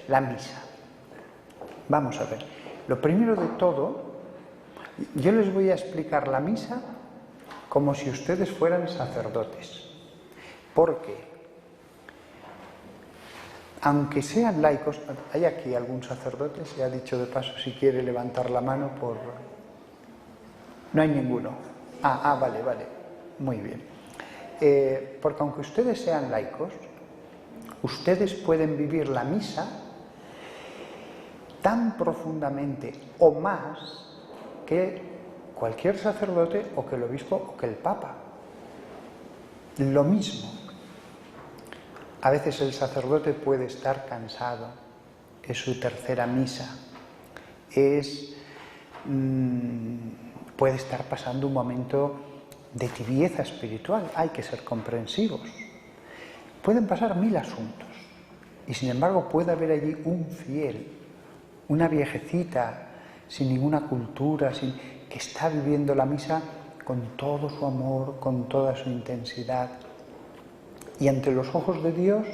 la misa. Vamos a ver, lo primero de todo, yo les voy a explicar la misa como si ustedes fueran sacerdotes, porque aunque sean laicos, hay aquí algún sacerdote, se ha dicho de paso si quiere levantar la mano por... No hay ninguno. Vale, muy bien. Porque aunque ustedes sean laicos, ustedes pueden vivir la misa tan profundamente o más que cualquier sacerdote o que el obispo o que el papa. Lo mismo. A veces el sacerdote puede estar cansado, es su tercera misa, puede estar pasando un momento de tibieza espiritual, hay que ser comprensivos. Pueden pasar 1000 asuntos y sin embargo puede haber allí un fiel, una viejecita sin ninguna cultura, que está viviendo la misa con todo su amor, con toda su intensidad. Y ante los ojos de Dios,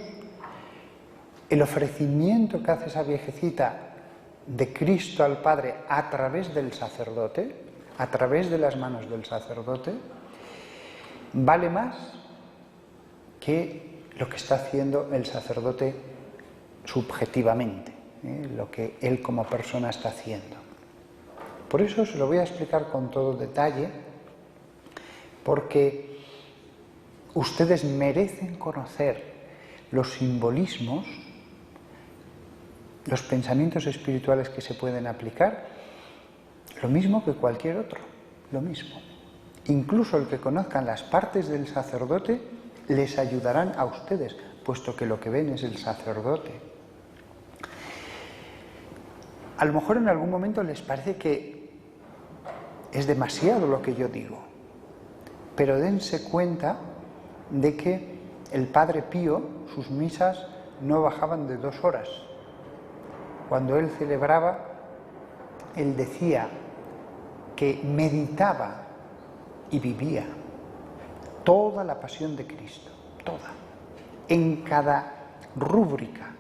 el ofrecimiento que hace esa viejecita de Cristo al Padre a través del sacerdote, a través de las manos del sacerdote, vale más que lo que está haciendo el sacerdote subjetivamente, lo que él como persona está haciendo. Por eso se lo voy a explicar con todo detalle, porque ustedes merecen conocer los simbolismos, los pensamientos espirituales que se pueden aplicar, lo mismo que cualquier otro, lo mismo. Incluso el que conozcan las partes del sacerdote les ayudarán a ustedes, puesto que lo que ven es el sacerdote. A lo mejor en algún momento les parece que es demasiado lo que yo digo, pero dense cuenta de que el Padre Pío, sus misas no bajaban de 2 horas. Cuando él celebraba, él decía que meditaba y vivía toda la pasión de Cristo, toda, en cada rúbrica,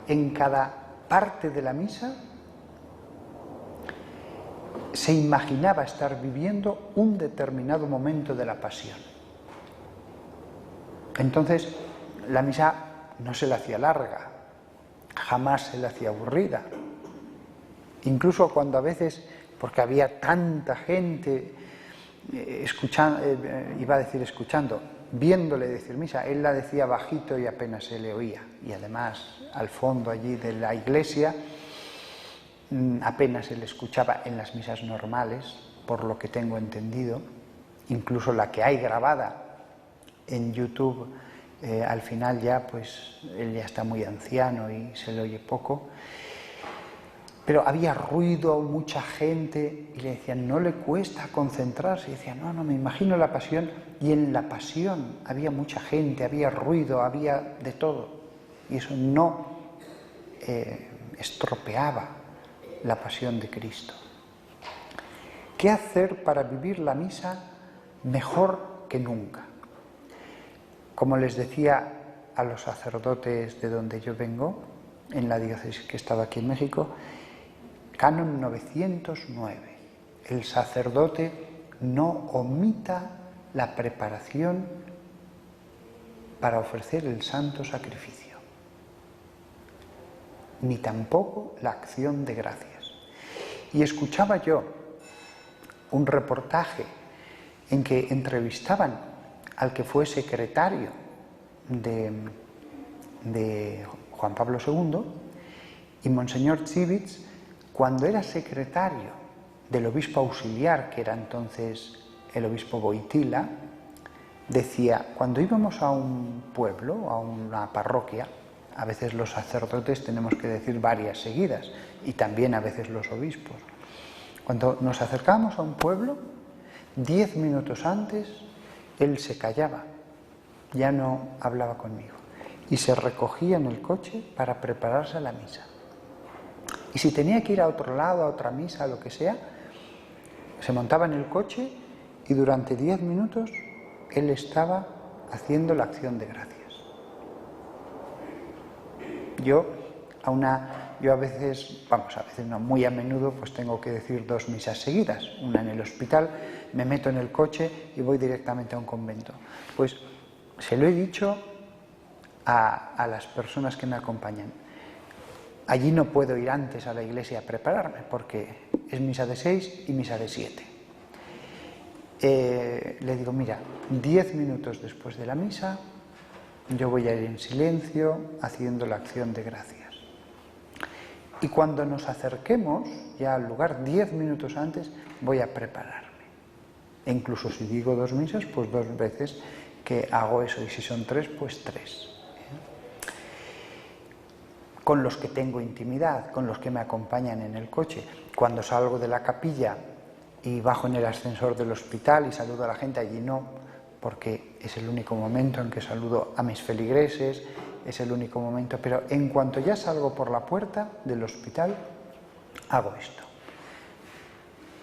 en cada parte de la misa, se imaginaba estar viviendo un determinado momento de la pasión. Entonces, la misa no se la hacía larga, jamás se la hacía aburrida. Incluso cuando a veces, porque había tanta gente escuchando, viéndole decir misa, él la decía bajito y apenas se le oía. Y además, al fondo allí de la iglesia, apenas se le escuchaba en las misas normales, por lo que tengo entendido, incluso la que hay grabada en YouTube, al final ya, pues, él ya está muy anciano y se le oye poco. Pero había ruido, mucha gente, y le decían, no le cuesta concentrarse. Y decía, no, me imagino la pasión. Y en la pasión había mucha gente, había ruido, había de todo. Y eso no estropeaba la pasión de Cristo. ¿Qué hacer para vivir la misa mejor que nunca? Como les decía a los sacerdotes de donde yo vengo, en la diócesis que estaba aquí en México, Canon 909, el sacerdote no omita la preparación para ofrecer el santo sacrificio, ni tampoco la acción de gracias. Y escuchaba yo un reportaje en que entrevistaban al que fue secretario de Juan Pablo II, y Monseñor Civits, cuando era secretario del obispo auxiliar, que era entonces el obispo Boitila, decía, cuando íbamos a un pueblo, a una parroquia, a veces los sacerdotes tenemos que decir varias seguidas, y también a veces los obispos. Cuando nos acercábamos a un pueblo, 10 minutos antes, él se callaba, ya no hablaba conmigo, y se recogía en el coche para prepararse a la misa. Y si tenía que ir a otro lado, a otra misa, a lo que sea, se montaba en el coche y durante 10 minutos él estaba haciendo la acción de gracias. Yo Yo a veces, no, muy a menudo, pues tengo que decir 2 misas seguidas, una en el hospital, me meto en el coche y voy directamente a un convento. Pues se lo he dicho a las personas que me acompañan. Allí no puedo ir antes a la iglesia a prepararme porque es misa de 6 y misa de 7. Le digo, mira, 10 minutos después de la misa yo voy a ir en silencio haciendo la acción de gracias. Y cuando nos acerquemos ya al lugar 10 minutos antes voy a prepararme. E incluso si digo 2 misas, pues 2 veces que hago eso, y si son 3, pues 3. Con los que tengo intimidad, con los que me acompañan en el coche. Cuando salgo de la capilla y bajo en el ascensor del hospital y saludo a la gente, allí no, porque es el único momento en que saludo a mis feligreses, es el único momento, pero en cuanto ya salgo por la puerta del hospital, hago esto.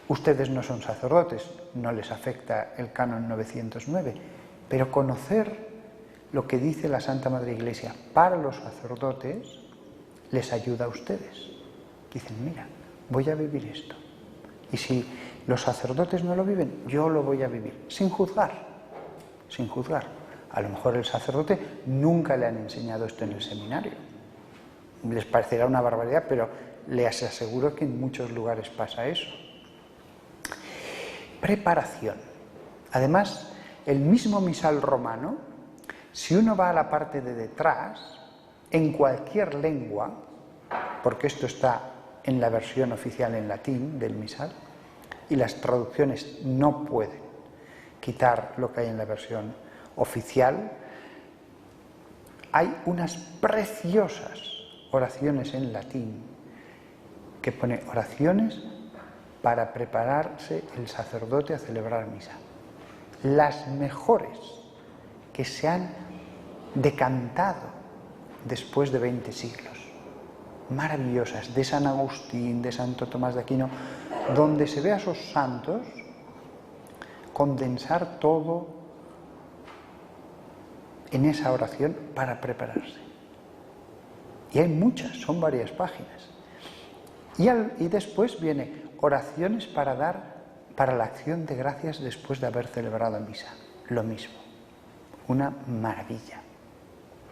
Ustedes no son sacerdotes, no les afecta el canon 909, pero conocer lo que dice la Santa Madre Iglesia para los sacerdotes les ayuda a ustedes. Dicen, mira, voy a vivir esto. Y si los sacerdotes no lo viven, yo lo voy a vivir, sin juzgar, sin juzgar. A lo mejor el sacerdote nunca le han enseñado esto en el seminario. Les parecerá una barbaridad, pero les aseguro que en muchos lugares pasa eso. Preparación. Además, el mismo misal romano, si uno va a la parte de detrás, en cualquier lengua, porque esto está en la versión oficial en latín del misal, y las traducciones no pueden quitar lo que hay en la versión oficial, hay unas preciosas oraciones en latín que pone oraciones para prepararse el sacerdote a celebrar misa. Las mejores que se han decantado después de 20 siglos. Maravillosas, de San Agustín, de Santo Tomás de Aquino, donde se ve a esos santos condensar todo en esa oración para prepararse. Y hay muchas, son varias páginas. Y después viene oraciones para la acción de gracias después de haber celebrado misa. Lo mismo. Una maravilla.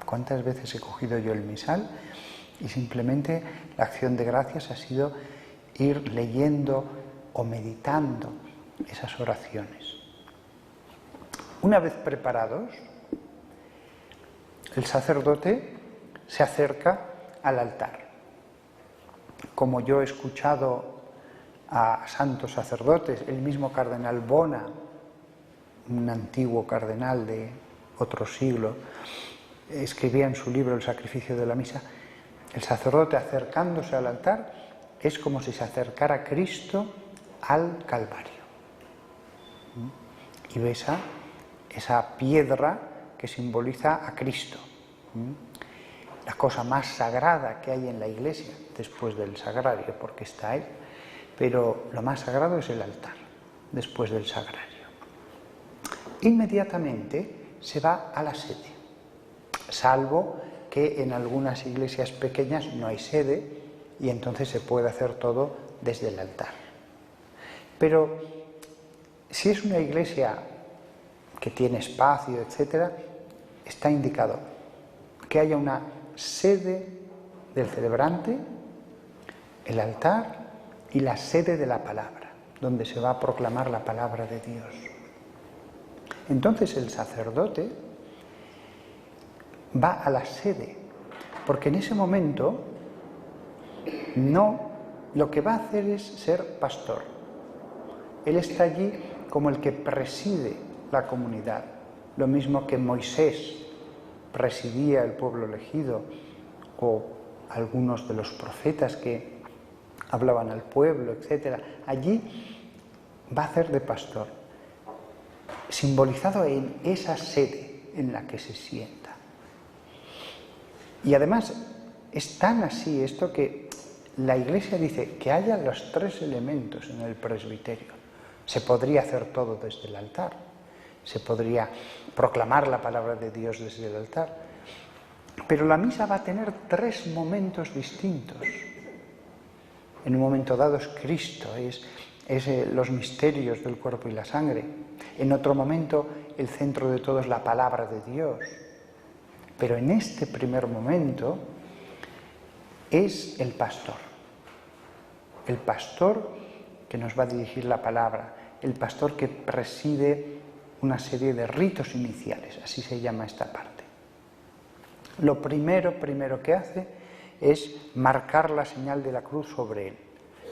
¿Cuántas veces he cogido yo el misal? Y simplemente la acción de gracias ha sido ir leyendo o meditando esas oraciones. Una vez preparados, el sacerdote se acerca al altar. Como yo he escuchado a santos sacerdotes, el mismo cardenal Bona, un antiguo cardenal de otro siglo, escribía en su libro El sacrificio de la misa, el sacerdote acercándose al altar es como si se acercara a Cristo al Calvario. Y besa esa piedra que simboliza a Cristo, la cosa más sagrada que hay en la iglesia, después del sagrario, porque está Él, pero lo más sagrado es el altar, después del sagrario. Inmediatamente se va a la sede, salvo que en algunas iglesias pequeñas no hay sede y entonces se puede hacer todo desde el altar. Pero si es una iglesia que tiene espacio, etc., está indicado que haya una sede del celebrante, el altar y la sede de la palabra, donde se va a proclamar la palabra de Dios. Entonces el sacerdote va a la sede, porque en ese momento lo que va a hacer es ser pastor. Él está allí como el que preside la comunidad, lo mismo que Moisés presidía el pueblo elegido, o algunos de los profetas que hablaban al pueblo, etc. Allí va a hacer de pastor, simbolizado en esa sede en la que se sienta. Y además es tan así esto que la Iglesia dice que haya los 3 elementos en el presbiterio. Se podría hacer todo desde el altar, se podría proclamar la palabra de Dios desde el altar, Pero la misa va a tener 3 momentos distintos. En un momento dado es Cristo, es los misterios del cuerpo y la sangre. En otro momento el centro de todo es la palabra de Dios. Pero en este primer momento es el pastor que nos va a dirigir la palabra, el pastor que preside una serie de ritos iniciales, así se llama esta parte. Lo primero que hace es marcar la señal de la cruz sobre él,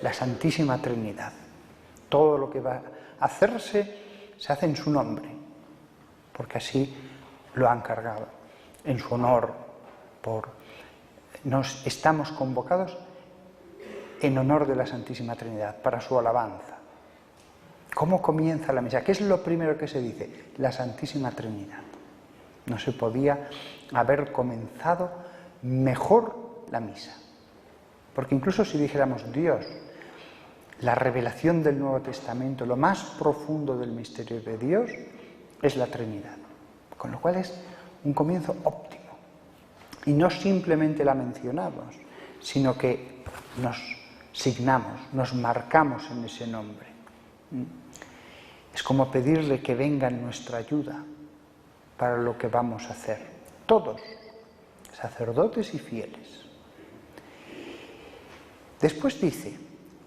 la Santísima Trinidad. Todo lo que va a hacerse se hace en su nombre, porque así lo han cargado, en su honor. Nos estamos convocados en honor de la Santísima Trinidad, para su alabanza. ¿Cómo comienza la misa? ¿Qué es lo primero que se dice? La Santísima Trinidad. No se podía haber comenzado mejor la misa. Porque incluso si dijéramos Dios, la revelación del Nuevo Testamento, lo más profundo del misterio de Dios es la Trinidad. Con lo cual es un comienzo óptimo. Y no simplemente la mencionamos, sino que nos signamos, nos marcamos en ese nombre. Es como pedirle que venga en nuestra ayuda para lo que vamos a hacer. Todos, sacerdotes y fieles. Después dice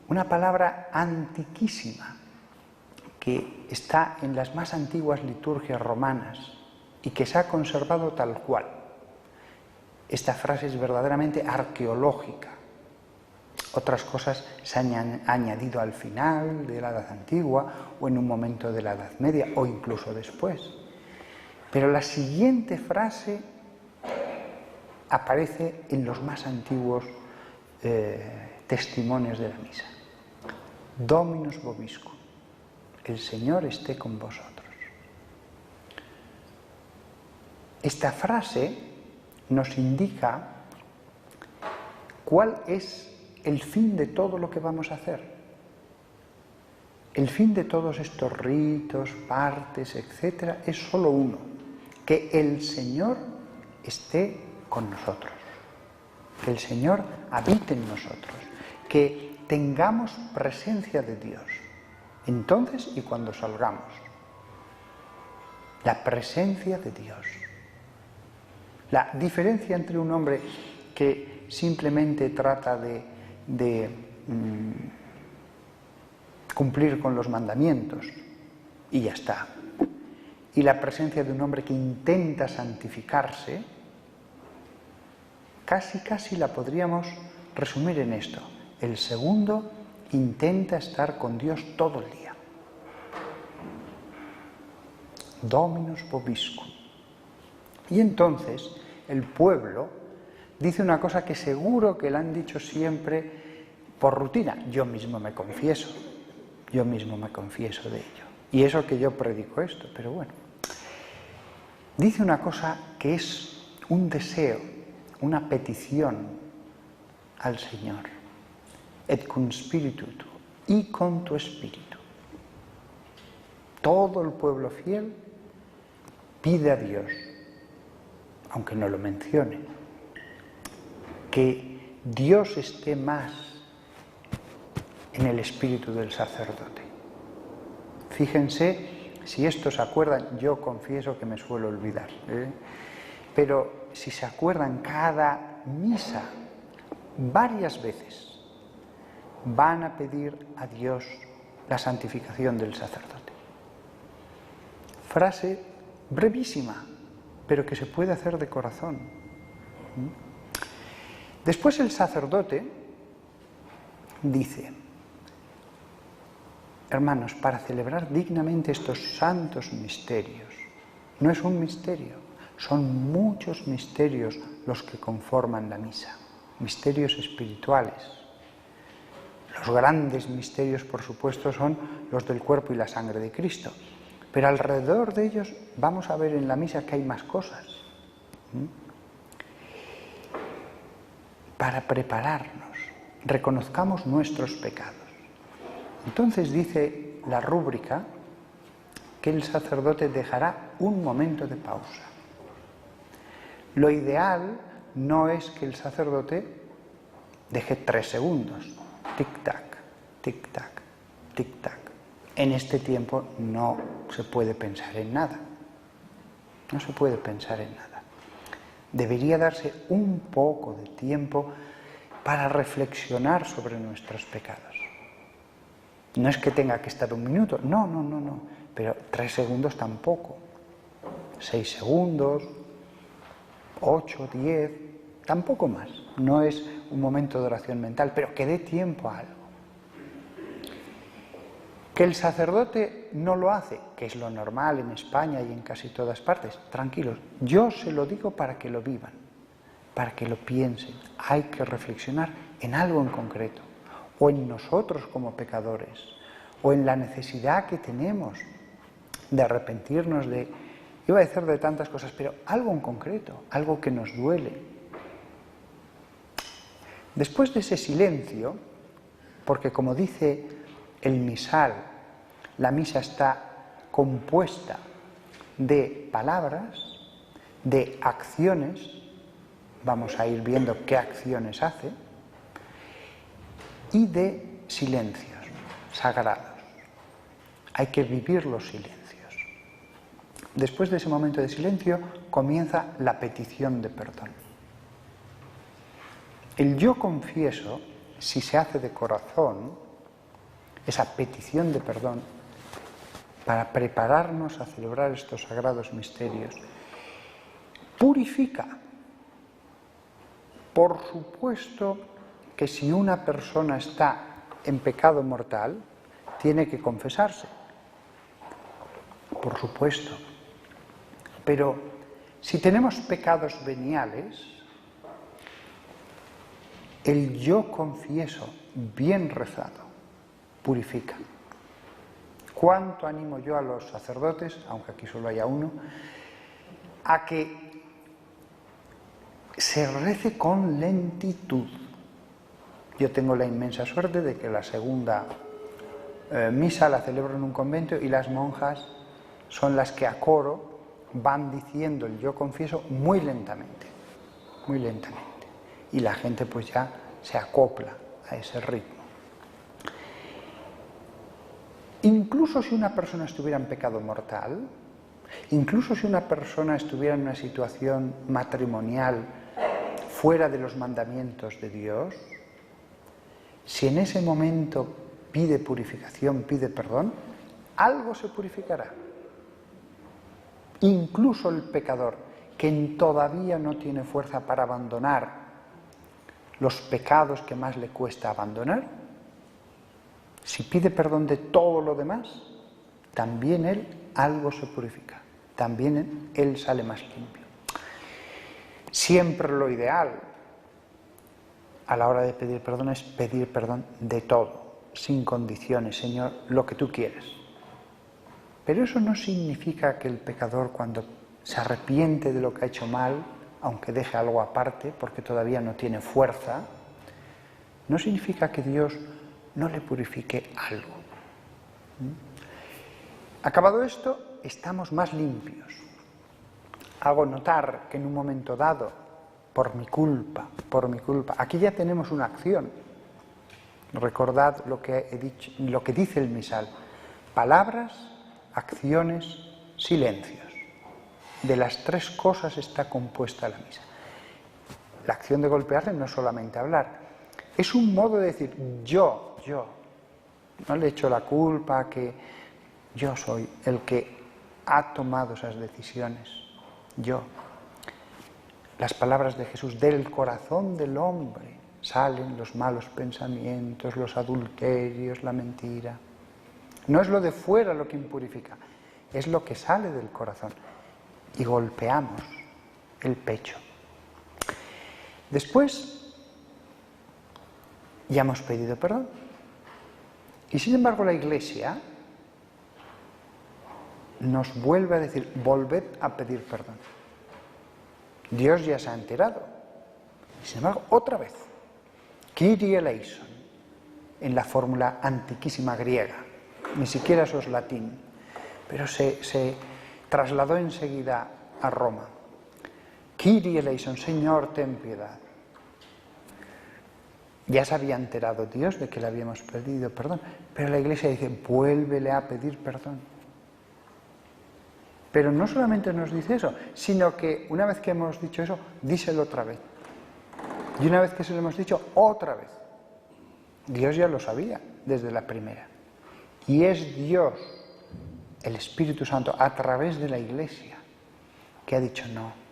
una palabra antiquísima que está en las más antiguas liturgias romanas y que se ha conservado tal cual. Esta frase es verdaderamente arqueológica. Otras cosas se han añadido al final de la Edad Antigua o en un momento de la Edad Media o incluso después. Pero la siguiente frase aparece en los más antiguos testimonios de la misa. Dominus vobiscum, el Señor esté con vosotros. Esta frase nos indica cuál es el fin de todo lo que vamos a hacer. El fin de todos estos ritos, partes, etcétera, es solo uno: que el Señor esté con nosotros, que el Señor habite en nosotros, que tengamos presencia de Dios, entonces y cuando salgamos. La presencia de Dios. La diferencia entre un hombre que simplemente trata de cumplir con los mandamientos y ya está, y la presencia de un hombre que intenta santificarse, casi la podríamos resumir en esto: el segundo intenta estar con Dios todo el día. Dominus vobiscum. Y entonces el pueblo dice una cosa que seguro que la han dicho siempre por rutina: yo mismo me confieso de ello. Y eso que yo predico esto, pero bueno. Dice una cosa que es un deseo, una petición al Señor. Et cum spiritu tuo, y con tu espíritu. Todo el pueblo fiel pide a Dios, aunque no lo mencione, que Dios esté más en el espíritu del sacerdote. Fíjense, si esto se acuerdan, yo confieso que me suelo olvidar, pero si se acuerdan, cada misa, varias veces, van a pedir a Dios la santificación del sacerdote. Frase brevísima, pero que se puede hacer de corazón. Después el sacerdote dice: hermanos, para celebrar dignamente estos santos misterios, no es un misterio, son muchos misterios los que conforman la misa, misterios espirituales. Los grandes misterios, por supuesto, son los del cuerpo y la sangre de Cristo, pero alrededor de ellos vamos a ver en la misa que hay más cosas. Para prepararnos, reconozcamos nuestros pecados. Entonces dice la rúbrica que el sacerdote dejará un momento de pausa. Lo ideal no es que el sacerdote deje 3 segundos. Tic-tac, tic-tac, tic-tac. En este tiempo no se puede pensar en nada. No se puede pensar en nada. Debería darse un poco de tiempo para reflexionar sobre nuestros pecados. No es que tenga que estar 1 minuto, no. Pero 3 segundos tampoco. 6 segundos, 8, 10, tampoco más. No es un momento de oración mental, pero que dé tiempo a algo. Que el sacerdote no lo hace, que es lo normal en España y en casi todas partes, tranquilos, yo se lo digo para que lo vivan, para que lo piensen. Hay que reflexionar en algo en concreto, o en nosotros como pecadores, o en la necesidad que tenemos de arrepentirnos de, iba a decir de tantas cosas, pero algo en concreto, algo que nos duele. Después de ese silencio, porque como dice el misal, la misa está compuesta de palabras, de acciones, vamos a ir viendo qué acciones hace, y de silencios sagrados. Hay que vivir los silencios. Después de ese momento de silencio comienza la petición de perdón. El yo confieso, si se hace de corazón, esa petición de perdón, para prepararnos a celebrar estos sagrados misterios, purifica. Por supuesto que si una persona está en pecado mortal, tiene que confesarse. Por supuesto. Pero si tenemos pecados veniales, el yo confieso bien rezado purifica. ¿Cuánto animo yo a los sacerdotes, aunque aquí solo haya uno, a que se rece con lentitud? Yo tengo la inmensa suerte de que la segunda misa la celebro en un convento y las monjas son las que a coro van diciendo el yo confieso muy lentamente, y la gente pues ya se acopla a ese ritmo. Incluso si una persona estuviera en pecado mortal, incluso si una persona estuviera en una situación matrimonial fuera de los mandamientos de Dios, si en ese momento pide purificación, pide perdón, algo se purificará. Incluso el pecador, que todavía no tiene fuerza para abandonar los pecados que más le cuesta abandonar, si pide perdón de todo lo demás, también él algo se purifica, también él sale más limpio. Siempre lo ideal a la hora de pedir perdón es pedir perdón de todo, sin condiciones, Señor, lo que tú quieres. Pero eso no significa que el pecador, cuando se arrepiente de lo que ha hecho mal, aunque deje algo aparte, porque todavía no tiene fuerza, no significa que Dios no le purifique algo. Acabado esto, estamos más limpios. Hago notar que en un momento dado, por mi culpa, aquí ya tenemos una acción. Recordad lo que he dicho, lo que dice el misal: palabras, acciones, silencios. De las 3 cosas está compuesta la misa. La acción de golpearle no es solamente hablar, es un modo de decir yo. No le echo la culpa a que yo soy el que ha tomado esas decisiones. Yo. Las palabras de Jesús: del corazón del hombre salen los malos pensamientos, los adulterios, la mentira. No es lo de fuera lo que impurifica, es lo que sale del corazón. Y golpeamos el pecho. Después, ya hemos pedido perdón. Y sin embargo la Iglesia nos vuelve a decir: volved a pedir perdón. Dios ya se ha enterado. Y sin embargo, otra vez, Kyrie eleison, en la fórmula antiquísima griega. Ni siquiera eso es latín, pero se trasladó enseguida a Roma. Kyrie eleison, Señor, ten piedad. Ya se había enterado Dios de que le habíamos pedido perdón, pero la Iglesia dice, vuélvele a pedir perdón. Pero no solamente nos dice eso, sino que una vez que hemos dicho eso, díselo otra vez. Y una vez que se lo hemos dicho, otra vez. Dios ya lo sabía desde la primera. Y es Dios, el Espíritu Santo, a través de la Iglesia, que ha dicho no.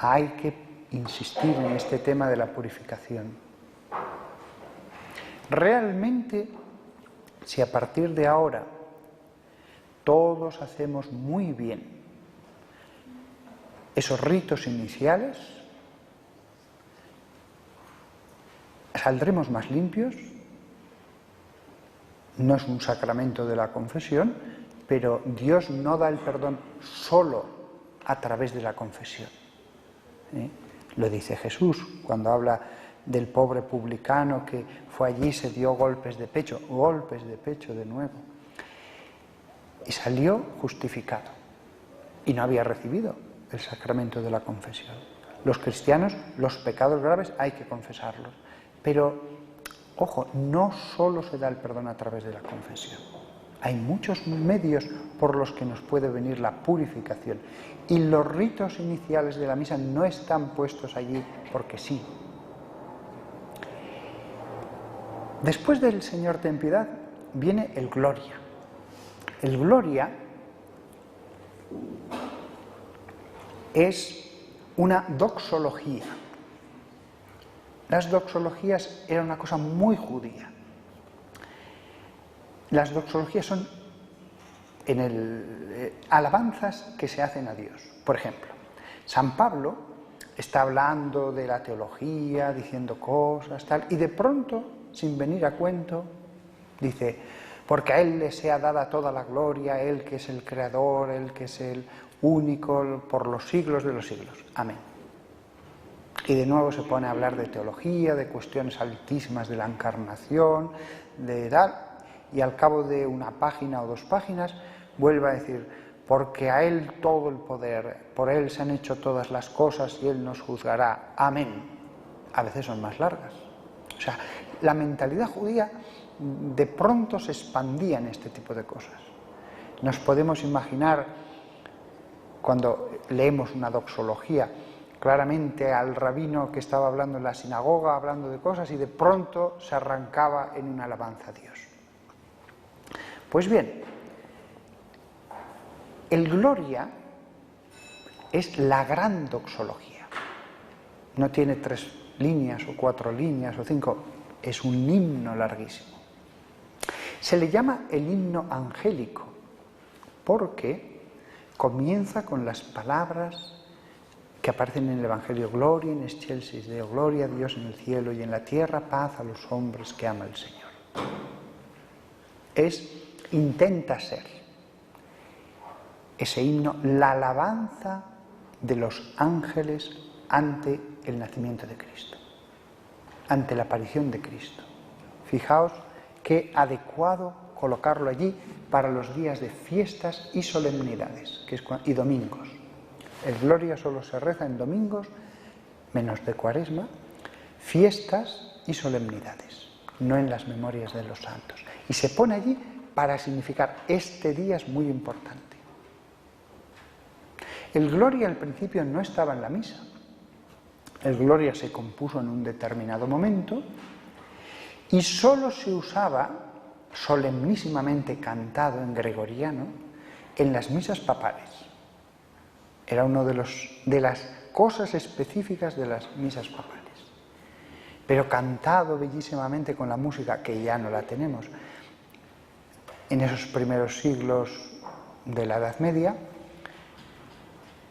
Hay que insistir en este tema de la purificación. Realmente, si a partir de ahora todos hacemos muy bien esos ritos iniciales, saldremos más limpios. No es un sacramento de la confesión, pero Dios no da el perdón solo a través de la confesión. Lo dice Jesús cuando habla del pobre publicano que fue allí y se dio golpes de pecho de nuevo. Y salió justificado. Y no había recibido el sacramento de la confesión. Los cristianos, los pecados graves hay que confesarlos. Pero, ojo, no solo se da el perdón a través de la confesión. Hay muchos medios por los que nos puede venir la purificación. Y los ritos iniciales de la misa no están puestos allí porque sí. Después del Señor ten piedad viene el Gloria. El Gloria es una doxología. Las doxologías eran una cosa muy judía. Las doxologías son alabanzas que se hacen a Dios. Por ejemplo, San Pablo está hablando de la teología, diciendo cosas, tal, y de pronto, sin venir a cuento, dice, porque a Él le sea dada toda la gloria, Él que es el Creador, Él que es el único por los siglos de los siglos. Amén. Y de nuevo se pone a hablar de teología, de cuestiones altísimas de la encarnación, de tal, y al cabo de una página o 2 páginas vuelve a decir, porque a Él todo el poder, por Él se han hecho todas las cosas y Él nos juzgará. Amén. A veces son más largas. O sea, la mentalidad judía de pronto se expandía en este tipo de cosas. Nos podemos imaginar, cuando leemos una doxología, claramente al rabino que estaba hablando en la sinagoga, hablando de cosas, y de pronto se arrancaba en una alabanza a Dios. Pues bien, el Gloria es la gran doxología. No tiene 3 líneas o 4 líneas o 5, es un himno larguísimo. Se le llama el himno angélico porque comienza con las palabras que aparecen en el Evangelio: Gloria in excelsis Deo, gloria a Dios en el cielo y en la tierra, paz a los hombres que ama el Señor. Intenta ser ese himno la alabanza de los ángeles ante el nacimiento de Cristo, ante la aparición de Cristo. Fijaos qué adecuado colocarlo allí para los días de fiestas y solemnidades, y domingos. El Gloria solo se reza en domingos, menos de Cuaresma, fiestas y solemnidades, no en las memorias de los santos. Y se pone allí para significar, este día es muy importante. El Gloria al principio no estaba en la misa. El Gloria se compuso en un determinado momento y solo se usaba solemnísimamente cantado en gregoriano en las misas papales. Era una de las cosas específicas de las misas papales. Pero cantado bellísimamente con la música, que ya no la tenemos, en esos primeros siglos de la Edad Media,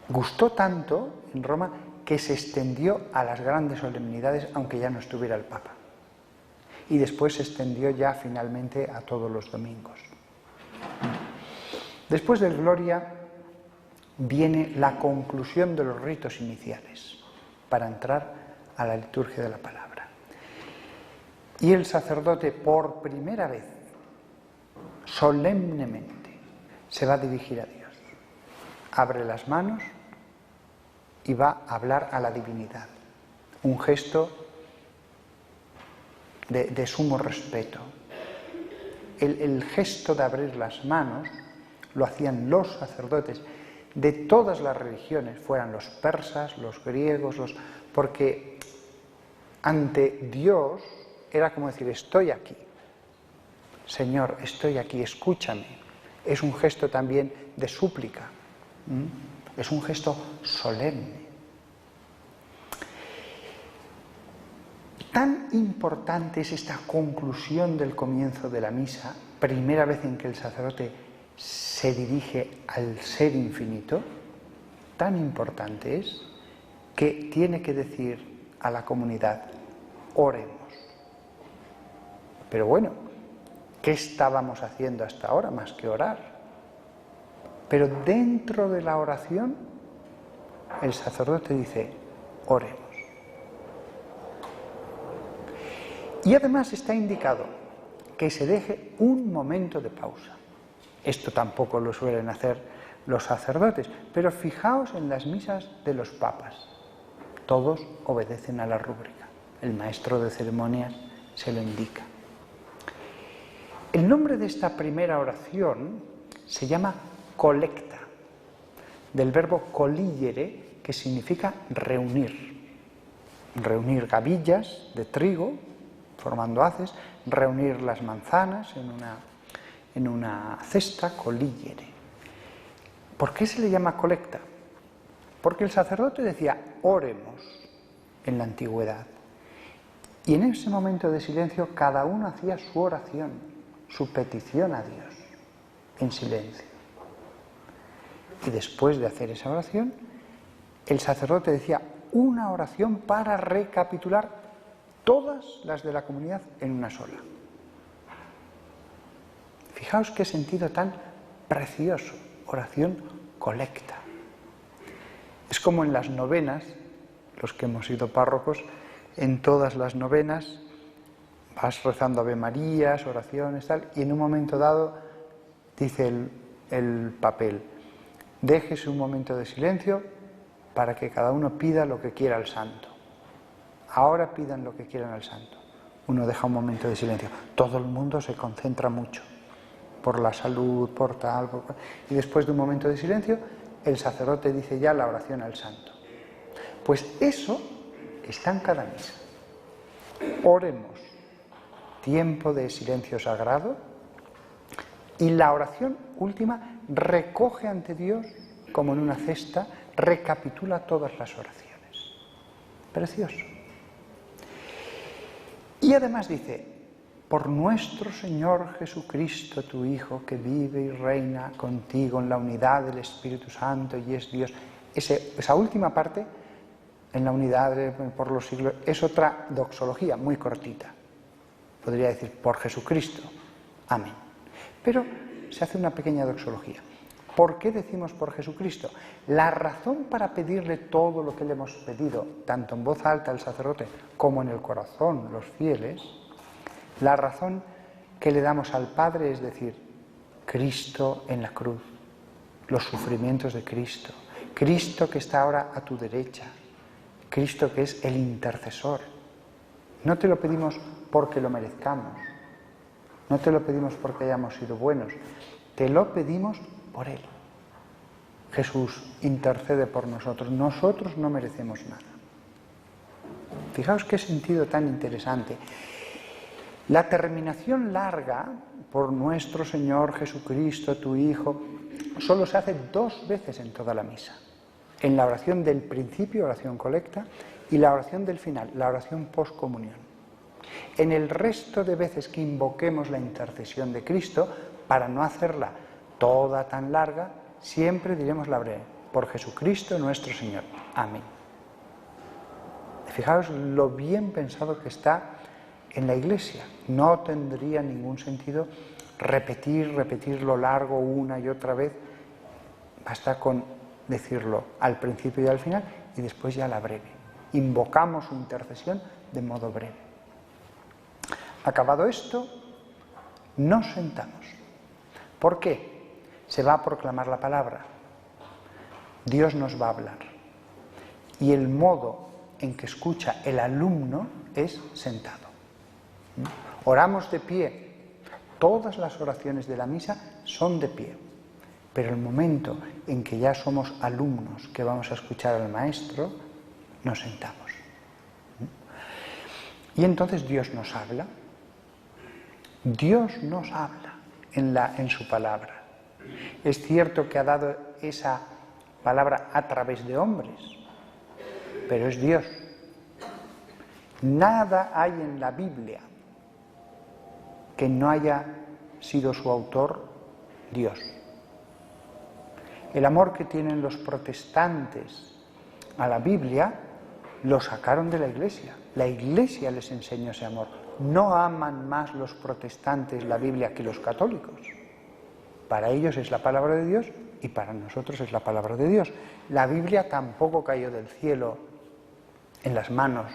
gustó tanto en Roma que se extendió a las grandes solemnidades, aunque ya no estuviera el Papa. Y después se extendió ya finalmente a todos los domingos. Después del Gloria viene la conclusión de los ritos iniciales para entrar a la liturgia de la palabra. Y el sacerdote, por primera vez, solemnemente, se va a dirigir a Dios. Abre las manos y va a hablar a la divinidad. Un gesto de sumo respeto. El gesto de abrir las manos lo hacían los sacerdotes de todas las religiones, fueran los persas, los griegos, porque ante Dios era como decir, estoy aquí, Señor, estoy aquí, escúchame. Es un gesto también de súplica, es un gesto solemne. Tan importante es esta conclusión del comienzo de la misa, primera vez en que el sacerdote se dirige al Ser Infinito, tan importante es que tiene que decir a la comunidad, oremos. Pero bueno, ¿qué estábamos haciendo hasta ahora más que orar? Pero dentro de la oración, el sacerdote dice, oremos. Y además está indicado que se deje un momento de pausa. Esto tampoco lo suelen hacer los sacerdotes, pero fijaos en las misas de los papas. Todos obedecen a la rúbrica. El maestro de ceremonias se lo indica. El nombre de esta primera oración se llama colecta, del verbo coligere, que significa reunir. Reunir gavillas de trigo, formando haces, reunir las manzanas en una cesta, coligere. ¿Por qué se le llama colecta? Porque el sacerdote decía, oremos, en la antigüedad. Y en ese momento de silencio cada uno hacía su oración, su petición a Dios, en silencio. Y después de hacer esa oración, el sacerdote decía una oración para recapitular todas las de la comunidad en una sola. Fijaos qué sentido tan precioso, oración colecta. Es como en las novenas, los que hemos sido párrocos, en todas las novenas vas rezando Ave Marías, oraciones, tal, y en un momento dado dice el papel, déjese un momento de silencio para que cada uno pida lo que quiera al santo. Ahora pidan lo que quieran al santo. Uno deja un momento de silencio. Todo el mundo se concentra mucho por la salud, por tal, y después de un momento de silencio, el sacerdote dice ya la oración al santo. Pues eso está en cada misa. Oremos, tiempo de silencio sagrado, y la oración última recoge ante Dios, como en una cesta, recapitula todas las oraciones. Precioso. Y además dice, por nuestro Señor Jesucristo, tu Hijo, que vive y reina contigo en la unidad del Espíritu Santo y es Dios. Esa última parte, en la unidad por los siglos, es otra doxología muy cortita. Podría decir, por Jesucristo. Amén. Pero se hace una pequeña doxología. ¿Por qué decimos por Jesucristo? La razón para pedirle todo lo que le hemos pedido, tanto en voz alta al sacerdote como en el corazón los fieles, la razón que le damos al Padre es decir, Cristo en la cruz, los sufrimientos de Cristo, Cristo que está ahora a tu derecha, Cristo que es el intercesor. No te lo pedimos porque lo merezcamos, no te lo pedimos porque hayamos sido buenos, te lo pedimos por Él. Jesús intercede por nosotros, nosotros no merecemos nada. Fijaos qué sentido tan interesante. La terminación larga, por nuestro Señor Jesucristo, tu Hijo, solo se hace 2 veces en toda la misa. En la oración del principio, oración colecta, y la oración del final, la oración postcomunión. En el resto de veces que invoquemos la intercesión de Cristo, para no hacerla toda tan larga, siempre diremos la breve, por Jesucristo nuestro Señor. Amén. Fijaos lo bien pensado que está en la Iglesia. No tendría ningún sentido repetir lo largo una y otra vez. Basta con decirlo al principio y al final y después ya la breve. Invocamos su intercesión de modo breve. Acabado esto, nos sentamos. ¿Por qué? Se va a proclamar la palabra. Dios nos va a hablar. y el modo en que escucha el alumno es sentado. Oramos de pie. Todas las oraciones de la misa son de pie. Pero el momento en que ya somos alumnos, que vamos a escuchar al maestro, nos sentamos. Y entonces Dios nos habla. Dios nos habla en su palabra. Es cierto que ha dado esa palabra a través de hombres, pero es Dios. Nada hay en la Biblia que no haya sido su autor Dios. El amor que tienen los protestantes a la Biblia lo sacaron de la Iglesia. La Iglesia les enseñó ese amor. No aman más los protestantes la Biblia que los católicos. Para ellos es la palabra de Dios y para nosotros es la palabra de Dios. La Biblia tampoco cayó del cielo en las manos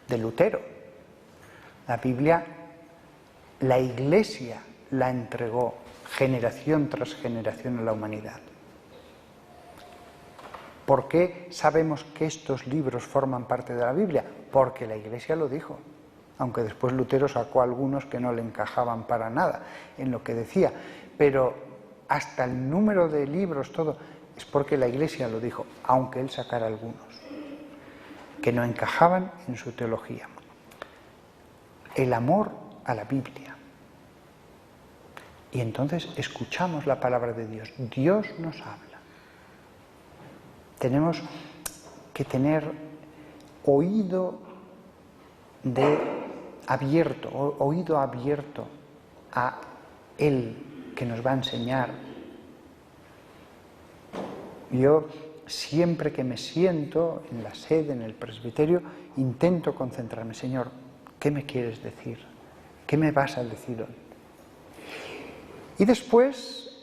de Lutero. La Biblia, la Iglesia la entregó generación tras generación a la humanidad. ¿Por qué sabemos que estos libros forman parte de la Biblia? Porque la Iglesia lo dijo, aunque después Lutero sacó algunos que no le encajaban para nada en lo que decía, pero hasta el número de libros, todo, es porque la Iglesia lo dijo, aunque él sacara algunos que no encajaban en su teología. El amor a la Biblia. Y entonces escuchamos la palabra de Dios. Dios nos habla. Tenemos que tener oído abierto a Él que nos va a enseñar. Yo siempre que me siento en la sede, en el presbiterio, intento concentrarme. Señor, ¿qué me quieres decir? ¿Qué me vas a decir hoy? Y después,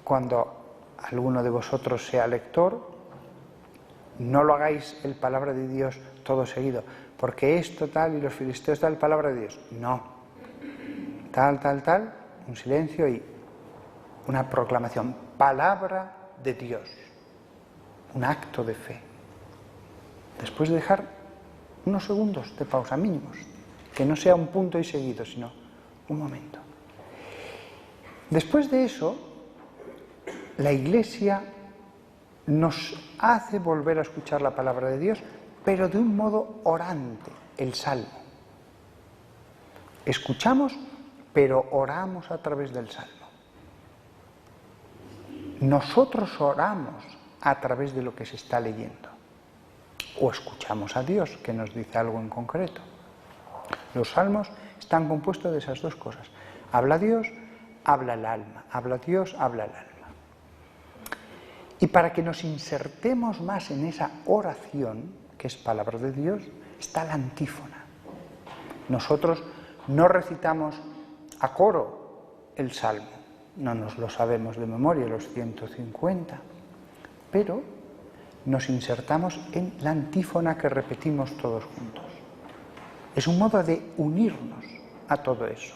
cuando alguno de vosotros sea lector, no lo hagáis el palabra de Dios todo seguido, porque esto tal y los filisteos tal, palabra de Dios. No. Tal, un silencio y una proclamación. Palabra de Dios. Un acto de fe. Después de dejar unos segundos de pausa mínimos, que no sea un punto y seguido, sino un momento. Después de eso, la Iglesia nos hace volver a escuchar la palabra de Dios, pero de un modo orante, el Salmo. Escuchamos, pero oramos a través del Salmo. Nosotros oramos a través de lo que se está leyendo. O escuchamos a Dios, que nos dice algo en concreto. Los salmos están compuestos de esas dos cosas. Habla Dios, habla el alma. Habla Dios, habla el alma. Y para que nos insertemos más en esa oración, que es palabra de Dios, está la antífona. Nosotros no recitamos a coro el salmo, no nos lo sabemos de memoria, los 150, pero nos insertamos en la antífona que repetimos todos juntos. Es un modo de unirnos a todo eso.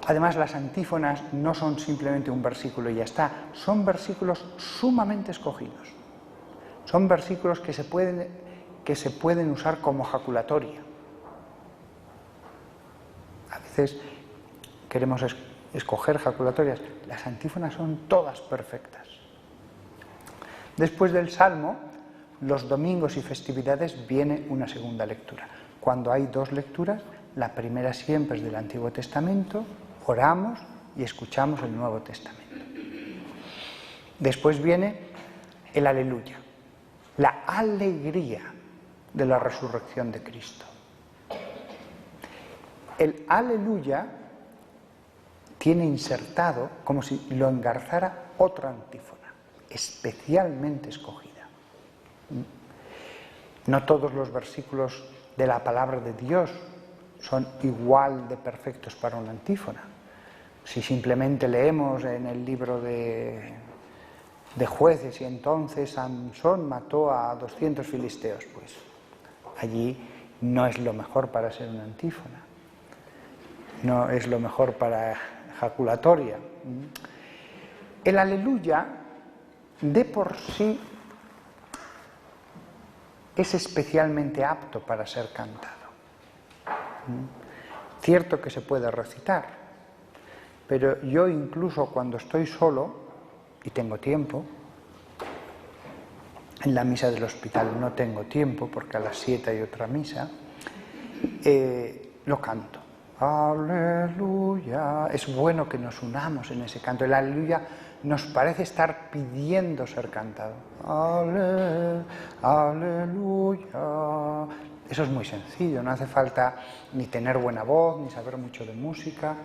Además, las antífonas no son simplemente un versículo y ya está, son versículos sumamente escogidos. Son versículos que se pueden usar como jaculatoria. A veces queremos escoger jaculatorias. Las antífonas son todas perfectas. Después del Salmo, los domingos y festividades viene una segunda lectura. Cuando hay dos lecturas, la primera siempre es del Antiguo Testamento, oramos y escuchamos el Nuevo Testamento. Después viene el Aleluya, la alegría de la resurrección de Cristo. El Aleluya tiene insertado, como si lo engarzara, otra antífona, especialmente escogida. No todos los versículos de la palabra de Dios son igual de perfectos para una antífona. Si simplemente leemos en el libro de Jueces y entonces Sansón mató a 200 filisteos, pues allí no es lo mejor para ser una antífona, no es lo mejor para jaculatoria. El Aleluya de por sí es especialmente apto para ser cantado. Cierto que se puede recitar, pero yo incluso cuando estoy solo y tengo tiempo, en la misa del hospital no tengo tiempo porque a las 7 hay otra misa, lo canto. Aleluya. Es bueno que nos unamos en ese canto. El aleluya nos parece estar pidiendo ser cantado. Aleluya. Eso es muy sencillo, no hace falta ni tener buena voz, ni saber mucho de música.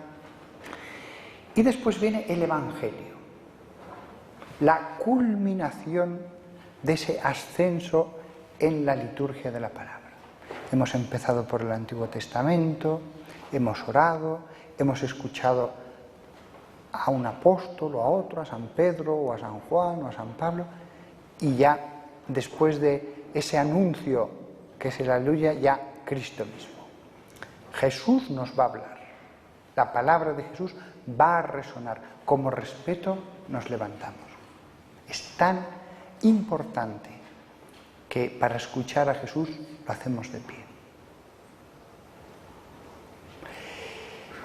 Y después viene el Evangelio, la culminación de ese ascenso en la liturgia de la palabra. Hemos empezado por el Antiguo Testamento, hemos orado, hemos escuchado a un apóstol o a otro, a San Pedro o a San Juan o a San Pablo, y ya después de ese anuncio que es el aleluya, ya Cristo mismo. Jesús nos va a hablar, la palabra de Jesús va a resonar, como respeto nos levantamos. Es tan importante que para escuchar a Jesús lo hacemos de pie.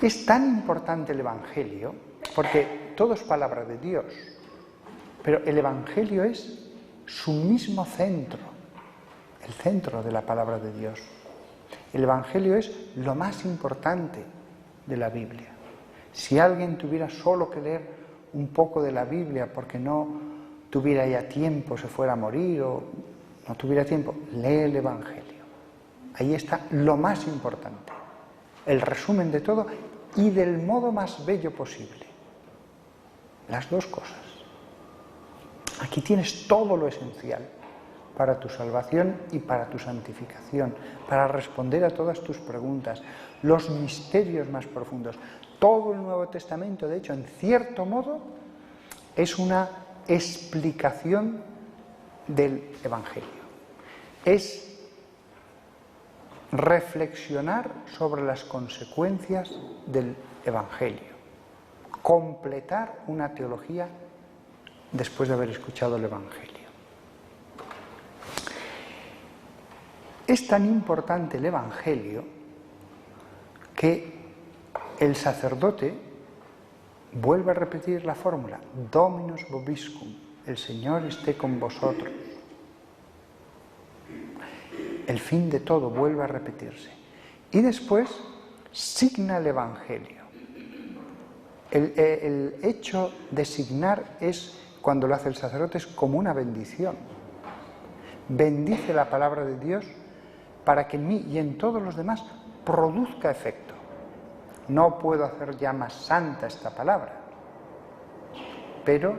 Es tan importante el Evangelio, porque todo es palabra de Dios, pero el Evangelio es su mismo centro, el centro de la palabra de Dios. El Evangelio es lo más importante de la Biblia. Si alguien tuviera solo que leer un poco de la Biblia porque no tuviera ya tiempo, se fuera a morir o no tuviera tiempo, lee el Evangelio. Ahí está lo más importante, el resumen de todo y del modo más bello posible. Las dos cosas. Aquí tienes todo lo esencial para tu salvación y para tu santificación, para responder a todas tus preguntas, los misterios más profundos. Todo el Nuevo Testamento, de hecho, en cierto modo, es una explicación del Evangelio. Es reflexionar sobre las consecuencias del Evangelio, completar una teología después de haber escuchado el Evangelio. Es tan importante el Evangelio que el sacerdote vuelve a repetir la fórmula, Dominus vobiscum, el Señor esté con vosotros. El fin de todo vuelve a repetirse. Y después signa el Evangelio. El hecho de signar es, cuando lo hace el sacerdote, es como una bendición. Bendice la palabra de Dios para que en mí y en todos los demás produzca efecto. No puedo hacer ya más santa esta palabra, pero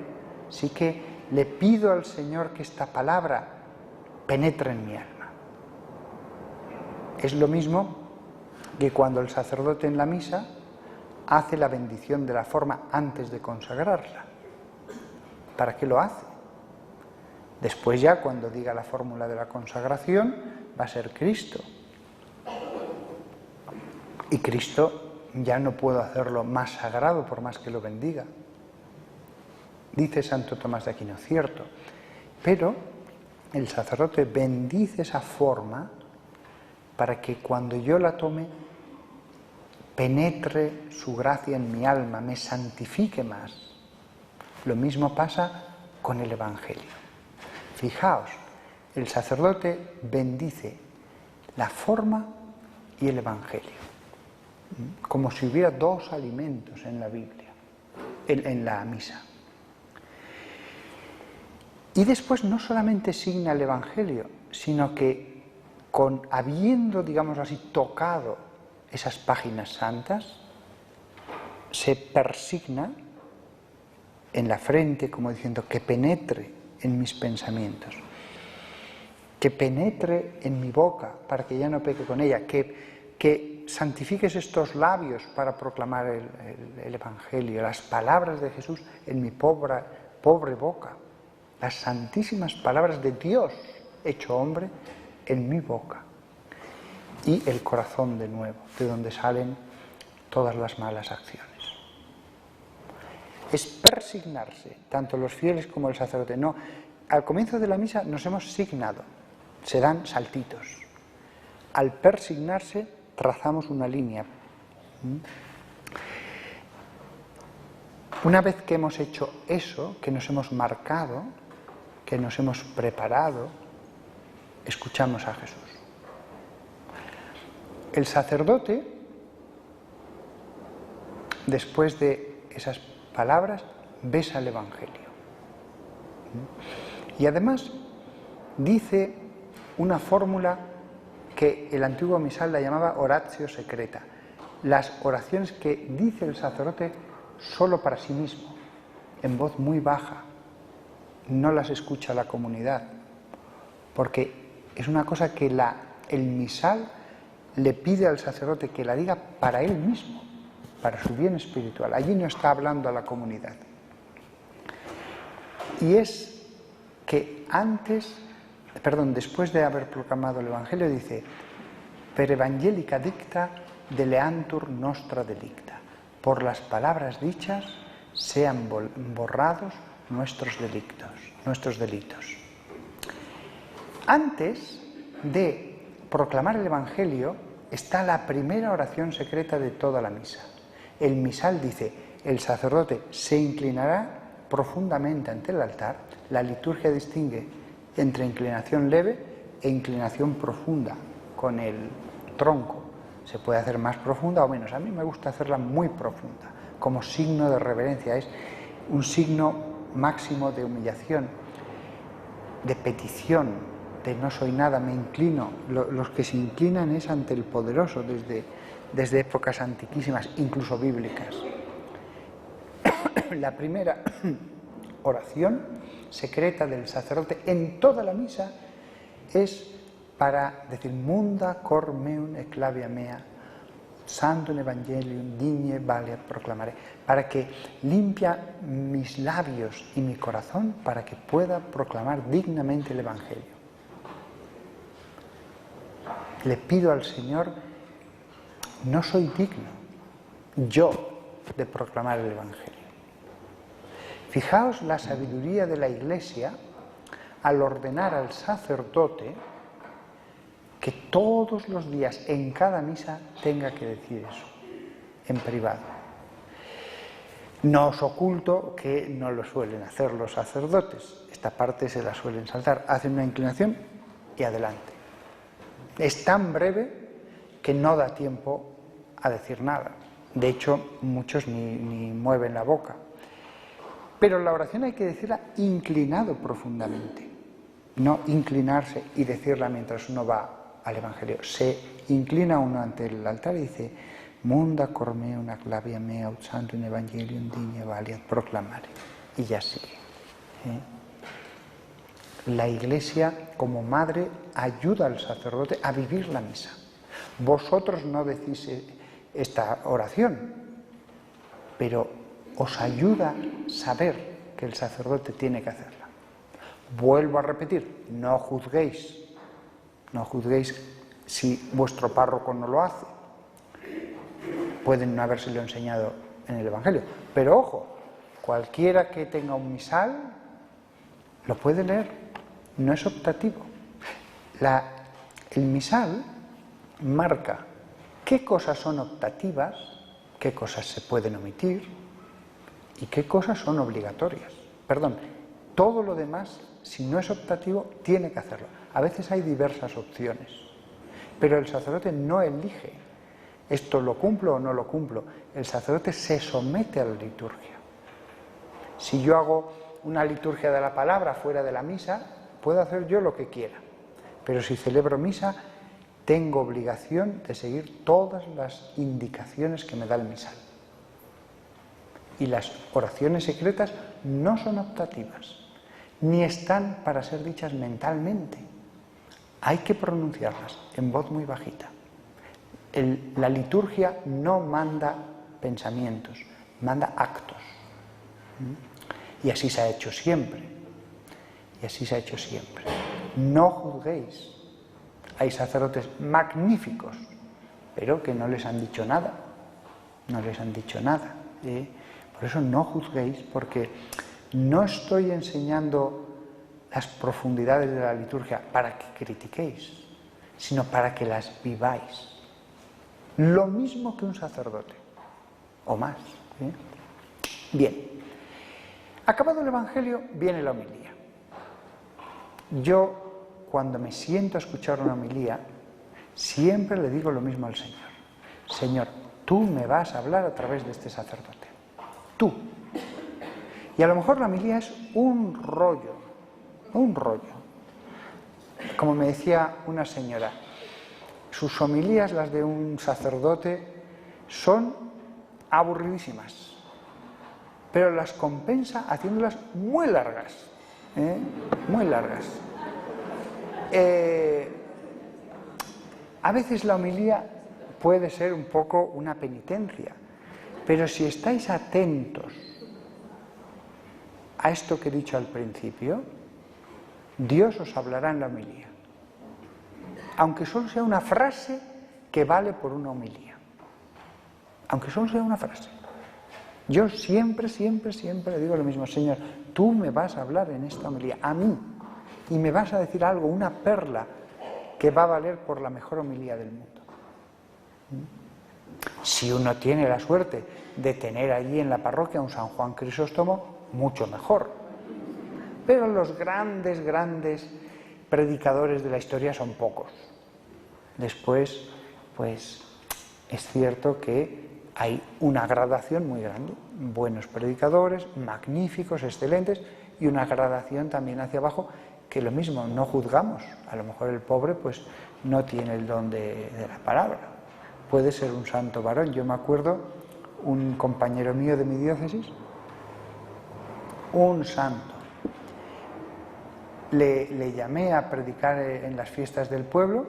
sí que le pido al Señor que esta palabra penetre en mi alma. Es lo mismo que cuando el sacerdote en la misa hace la bendición de la forma antes de consagrarla. ¿Para qué lo hace? Después ya, cuando diga la fórmula de la consagración, va a ser Cristo. Y Cristo ya no puedo hacerlo más sagrado por más que lo bendiga. Dice Santo Tomás de Aquino, cierto, pero el sacerdote bendice esa forma para que cuando yo la tome penetre su gracia en mi alma, me santifique más. Lo mismo pasa con el Evangelio. Fijaos, el sacerdote bendice la forma y el Evangelio, como si hubiera dos alimentos en la Biblia, en la misa. Y después no solamente signa el Evangelio, sino que habiendo, digamos así, tocado esas páginas santas, se persigna en la frente, como diciendo, que penetre en mis pensamientos, que penetre en mi boca para que ya no peque con ella, que santifiques estos labios para proclamar el Evangelio, las palabras de Jesús en mi pobre boca, las santísimas palabras de Dios hecho hombre en mi boca, y el corazón de nuevo, de donde salen todas las malas acciones. Es persignarse, tanto los fieles como el sacerdote. No, al comienzo de la misa nos hemos signado, se dan saltitos. Al persignarse trazamos una línea. Una vez que hemos hecho eso, que nos hemos marcado, que nos hemos preparado, escuchamos a Jesús. El sacerdote, después de esas palabras, besa el Evangelio. Y además dice una fórmula que el antiguo misal la llamaba oratio secreta. Las oraciones que dice el sacerdote solo para sí mismo, en voz muy baja, no las escucha la comunidad, porque es una cosa que el misal le pide al sacerdote que la diga para él mismo, para su bien espiritual. Allí no está hablando a la comunidad. Y es que después de haber proclamado el Evangelio, dice: per evangelica dicta deleantur nostra delicta. Por las palabras dichas sean borrados nuestros delitos. Antes de proclamar el Evangelio está la primera oración secreta de toda la misa. El misal dice: el sacerdote se inclinará profundamente ante el altar. La liturgia distingue entre inclinación leve e inclinación profunda con el tronco. Se puede hacer más profunda o menos. A mí me gusta hacerla muy profunda, como signo de reverencia. Es un signo máximo de humillación, de petición, de no soy nada, me inclino. Los que se inclinan es ante el poderoso desde épocas antiquísimas, incluso bíblicas. La primera oración secreta del sacerdote en toda la misa es para decir: munda cor meum et clavia mea, santum evangelium digne valeat proclamare, para que limpia mis labios y mi corazón para que pueda proclamar dignamente el Evangelio. Le pido al Señor, no soy digno yo de proclamar el Evangelio. Fijaos la sabiduría de la Iglesia al ordenar al sacerdote que todos los días en cada misa tenga que decir eso, en privado. No os oculto que no lo suelen hacer los sacerdotes. Esta parte se la suelen saltar. Hacen una inclinación y adelante. Es tan breve que no da tiempo a decir nada. De hecho, muchos ni mueven la boca. Pero la oración hay que decirla inclinado profundamente, no inclinarse y decirla mientras uno va al Evangelio. Se inclina uno ante el altar y dice: munda cor meum ac labia mea ut santum evangelium digne valeat proclamare. Y ya sigue. La Iglesia, como madre, ayuda al sacerdote a vivir la misa. Vosotros no decís esta oración, pero os ayuda a saber que el sacerdote tiene que hacerla. Vuelvo a repetir: no juzguéis si vuestro párroco no lo hace. Pueden no habérselo enseñado en el Evangelio, pero ojo, cualquiera que tenga un misal lo puede leer, no es optativo. El misal marca qué cosas son optativas, qué cosas se pueden omitir y qué cosas son obligatorias. Todo lo demás, si no es optativo, tiene que hacerlo. A veces hay diversas opciones, pero el sacerdote no elige esto lo cumplo o no lo cumplo. El sacerdote se somete a la liturgia. Si yo hago una liturgia de la palabra fuera de la misa, puedo hacer yo lo que quiera, pero si celebro misa, tengo obligación de seguir todas las indicaciones que me da el misal. Y las oraciones secretas no son optativas, ni están para ser dichas mentalmente. Hay que pronunciarlas en voz muy bajita. La liturgia no manda pensamientos, manda actos. Y así se ha hecho siempre. No juzguéis. Hay sacerdotes magníficos, pero que no les han dicho nada. Por eso no juzguéis, porque no estoy enseñando las profundidades de la liturgia para que critiquéis, sino para que las viváis. Lo mismo que un sacerdote, o más. Bien, acabado el Evangelio, viene la homilía. Yo, cuando me siento a escuchar una homilía, siempre le digo lo mismo al Señor. Señor, tú me vas a hablar a través de este sacerdote. Tú. Y a lo mejor la homilía es un rollo. Como me decía una señora, sus homilías, las de un sacerdote, son aburridísimas, pero las compensa haciéndolas muy largas, muy largas. A veces la homilía puede ser un poco una penitencia, pero si estáis atentos a esto que he dicho al principio, Dios os hablará en la homilía, aunque solo sea una frase que vale por una homilía, aunque solo sea una frase. Yo siempre le digo lo mismo: Señor, tú me vas a hablar en esta homilía, a mí, y me vas a decir algo, una perla que va a valer por la mejor homilía del mundo. Si uno tiene la suerte de tener allí en la parroquia un San Juan Crisóstomo, mucho mejor. Pero los grandes predicadores de la historia son pocos. Después, pues, es cierto que hay una gradación muy grande. Buenos predicadores, magníficos, excelentes, y una gradación también hacia abajo, que lo mismo, no juzgamos. A lo mejor el pobre, pues, no tiene el don de la palabra. Puede ser un santo varón. Yo me acuerdo, un compañero mío de mi diócesis, un santo. Le llamé a predicar en las fiestas del pueblo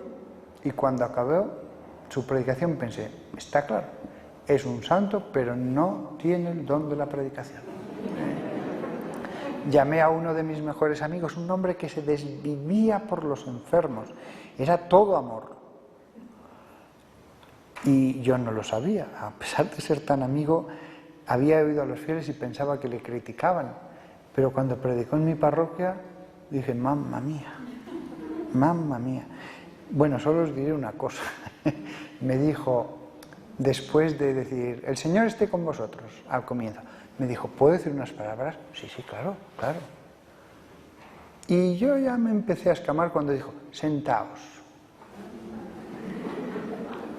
y cuando acabó su predicación pensé, está claro, es un santo pero no tiene el don de la predicación. Llamé a uno de mis mejores amigos, un hombre que se desvivía por los enfermos, era todo amor. Y yo no lo sabía, a pesar de ser tan amigo, había oído a los fieles y pensaba que le criticaban, pero cuando predicó en mi parroquia dije, mamma mía. Bueno, solo os diré una cosa. Me dijo, después de decir, el Señor esté con vosotros, al comienzo, me dijo, ¿puedo decir unas palabras? Sí, claro. Y yo ya me empecé a escamar cuando dijo, sentaos.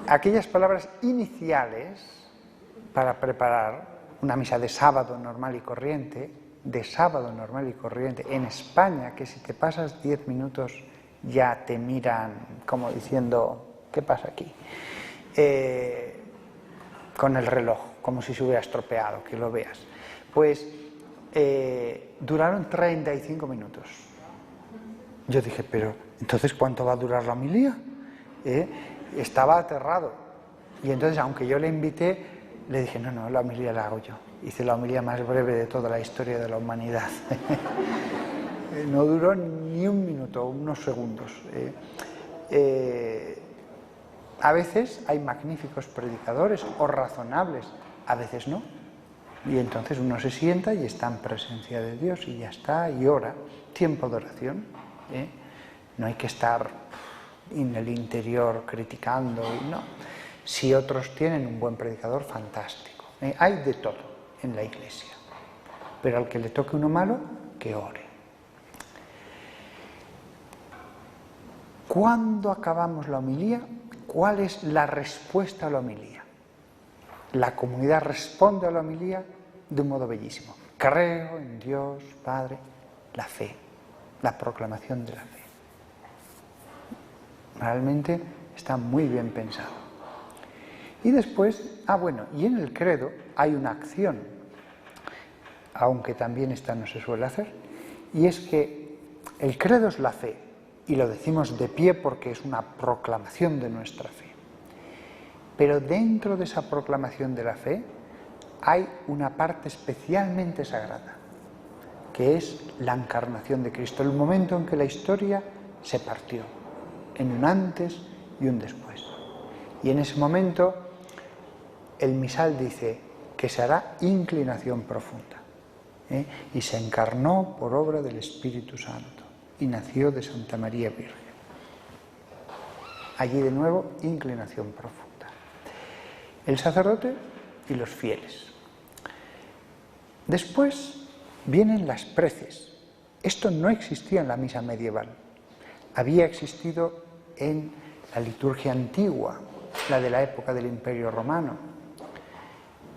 Aquellas palabras iniciales para preparar una misa de sábado normal y corriente, en España, que si te pasas 10 minutos ya te miran como diciendo, ¿qué pasa aquí? Con el reloj, como si se hubiera estropeado, que lo veas. Pues duraron 35 minutos. Yo dije, pero ¿entonces cuánto va a durar la homilía? Estaba aterrado. Y entonces, aunque yo le invité, le dije, no, la homilía la hago yo. Hice la homilía más breve de toda la historia de la humanidad. No duró ni un minuto, unos segundos. A veces hay magníficos predicadores o razonables, a veces no. Y entonces uno se sienta y está en presencia de Dios y ya está, y ora. Tiempo de oración. No hay que estar en el interior criticando, no. Si otros tienen un buen predicador, fantástico. Hay de todo en la Iglesia. Pero al que le toque uno malo, que ore. Cuando acabamos la homilía, ¿cuál es la respuesta a la homilía? La comunidad responde a la homilía de un modo bellísimo. Creo en Dios, Padre, la fe, la proclamación de la fe. Realmente está muy bien pensado. Y después, y en el credo hay una acción, aunque también esta no se suele hacer, y es que el credo es la fe, y lo decimos de pie porque es una proclamación de nuestra fe. Pero dentro de esa proclamación de la fe hay una parte especialmente sagrada, que es la encarnación de Cristo, el momento en que la historia se partió, en un antes y un después. Y en ese momento el misal dice que se hará inclinación profunda, y se encarnó por obra del Espíritu Santo. y nació de Santa María Virgen. Allí de nuevo, inclinación profunda. El sacerdote y los fieles. Después vienen las preces. Esto no existía en la misa medieval. Había existido en la liturgia antigua, la de la época del Imperio Romano.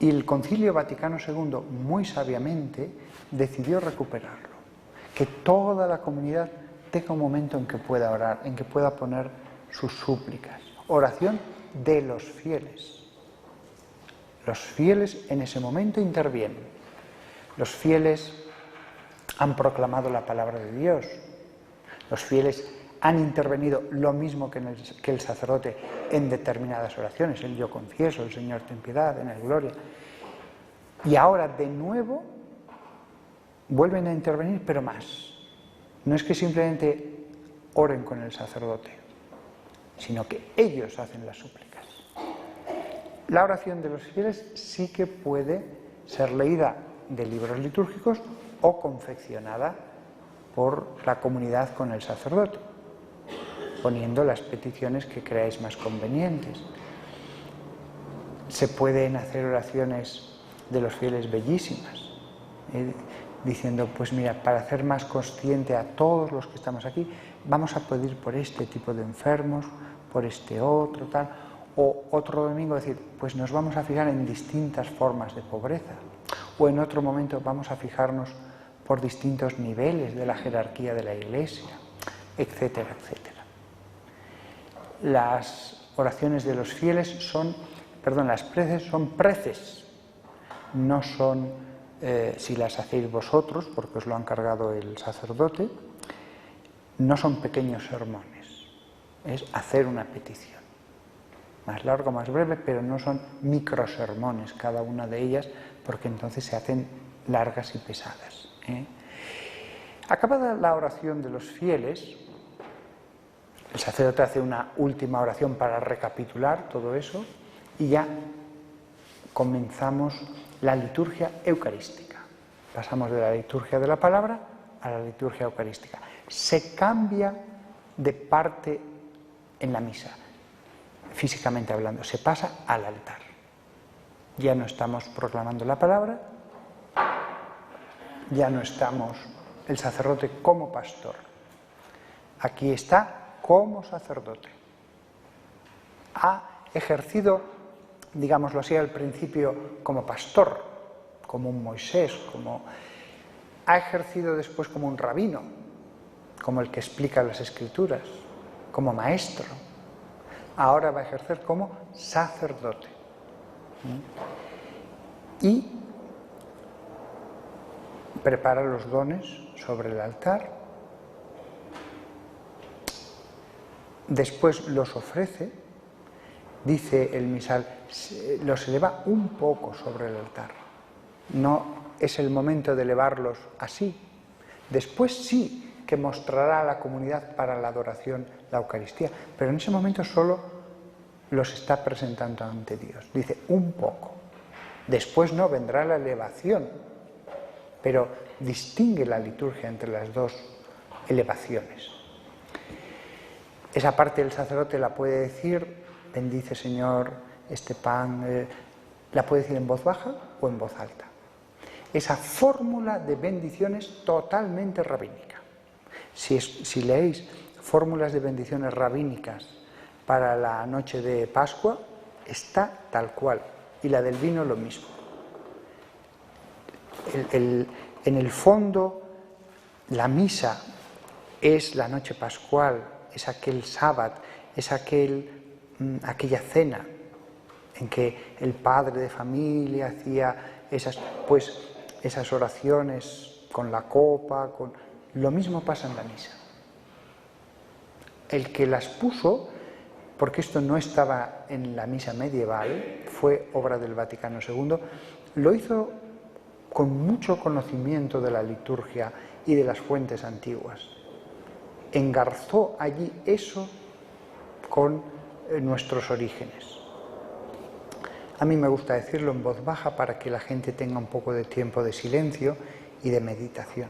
Y el Concilio Vaticano II, muy sabiamente, decidió recuperarlo. Que toda la comunidad tenga un momento en que pueda orar, en que pueda poner sus súplicas. Oración de los fieles. Los fieles en ese momento intervienen. Los fieles han proclamado la palabra de Dios. Los fieles han intervenido lo mismo que el sacerdote en determinadas oraciones. El yo confieso, el Señor ten piedad, en el gloria. Y ahora de nuevo vuelven a intervenir, pero más. No es que simplemente oren con el sacerdote, sino que ellos hacen las súplicas. La oración de los fieles sí que puede ser leída de libros litúrgicos o confeccionada por la comunidad con el sacerdote, poniendo las peticiones que creáis más convenientes. Se pueden hacer oraciones de los fieles bellísimas, diciendo, pues mira, para hacer más consciente a todos los que estamos aquí, vamos a pedir por este tipo de enfermos, por este otro, tal. O otro domingo decir, pues nos vamos a fijar en distintas formas de pobreza. O en otro momento vamos a fijarnos por distintos niveles de la jerarquía de la Iglesia, etcétera, etcétera. Las oraciones de los fieles las preces son preces, no son, si las hacéis vosotros, porque os lo ha encargado el sacerdote, no son pequeños sermones, es hacer una petición. Más largo, más breve, pero no son microsermones cada una de ellas, porque entonces se hacen largas y pesadas. Acabada la oración de los fieles, el sacerdote hace una última oración para recapitular todo eso y ya comenzamos la liturgia eucarística. Pasamos de la liturgia de la palabra a la liturgia eucarística. Se cambia de parte en la misa. Físicamente hablando, se pasa al altar. Ya no estamos proclamando la palabra, ya no estamos el sacerdote como pastor. Aquí está como sacerdote. Ha ejercido, digámoslo así, al principio como pastor, como un Moisés, ha ejercido después como un rabino, como el que explica las Escrituras, como maestro. Ahora va a ejercer como sacerdote. Y prepara los dones sobre el altar. Después los ofrece. Dice el misal, los eleva un poco sobre el altar. No es el momento de elevarlos así. Después sí que mostrará a la comunidad para la adoración la Eucaristía, pero en ese momento solo los está presentando ante Dios. Dice, un poco. Después no vendrá la elevación, pero distingue la liturgia entre las dos elevaciones. Esa parte del sacerdote la puede decir, bendice Señor este pan, la puede decir en voz baja o en voz alta. Esa fórmula de bendiciones totalmente rabínica. Si leéis fórmulas de bendiciones rabínicas para la noche de Pascua, está tal cual. Y la del vino lo mismo. En el fondo, la misa es la noche pascual, es aquel sábado, es aquella cena en que el padre de familia hacía esas oraciones con la copa, lo mismo pasa en la misa. El que las puso, porque esto no estaba en la misa medieval, fue obra del Vaticano II, lo hizo con mucho conocimiento de la liturgia y de las fuentes antiguas. Engarzó allí eso con nuestros orígenes. A mí me gusta decirlo en voz baja para que la gente tenga un poco de tiempo de silencio y de meditación.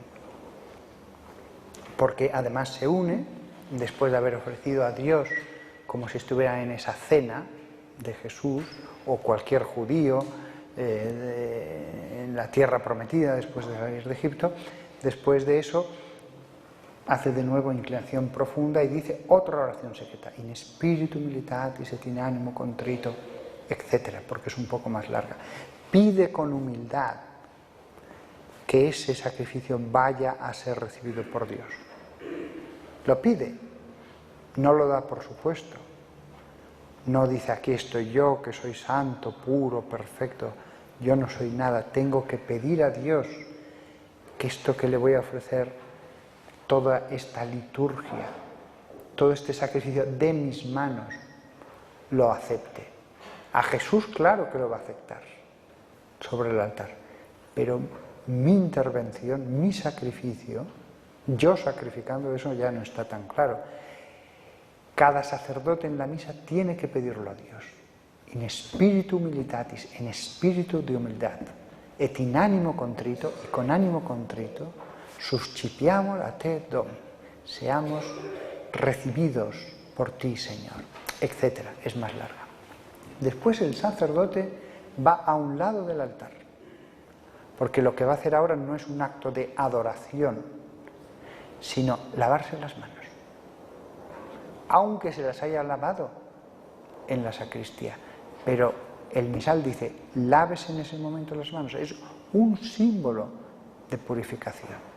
porque además se une, después de haber ofrecido a Dios como si estuviera en esa cena de Jesús, o cualquier judío en la tierra prometida después de salir de Egipto. Después de eso hace de nuevo inclinación profunda y dice otra oración secreta, in spiritu militatis et in animo contrito, etc., porque es un poco más larga. Pide con humildad que ese sacrificio vaya a ser recibido por Dios. Lo pide, no lo da por supuesto. No dice, aquí estoy yo, que soy santo, puro, perfecto, yo no soy nada. Tengo que pedir a Dios que esto que le voy a ofrecer, toda esta liturgia, todo este sacrificio de mis manos, lo acepte. A Jesús, claro que lo va a aceptar sobre el altar, pero mi intervención, mi sacrificio, yo sacrificando eso ya no está tan claro. Cada sacerdote en la misa tiene que pedirlo a Dios. In spiritu militatis, en espíritu de humildad, et in animo contrito, y con ánimo contrito, suscipiamur a te Domi, seamos recibidos por ti, Señor, etc. Es más larga. Después el sacerdote va a un lado del altar, porque lo que va a hacer ahora no es un acto de adoración, sino lavarse las manos, aunque se las haya lavado en la sacristía, pero el misal dice, lávese en ese momento las manos, es un símbolo de purificación.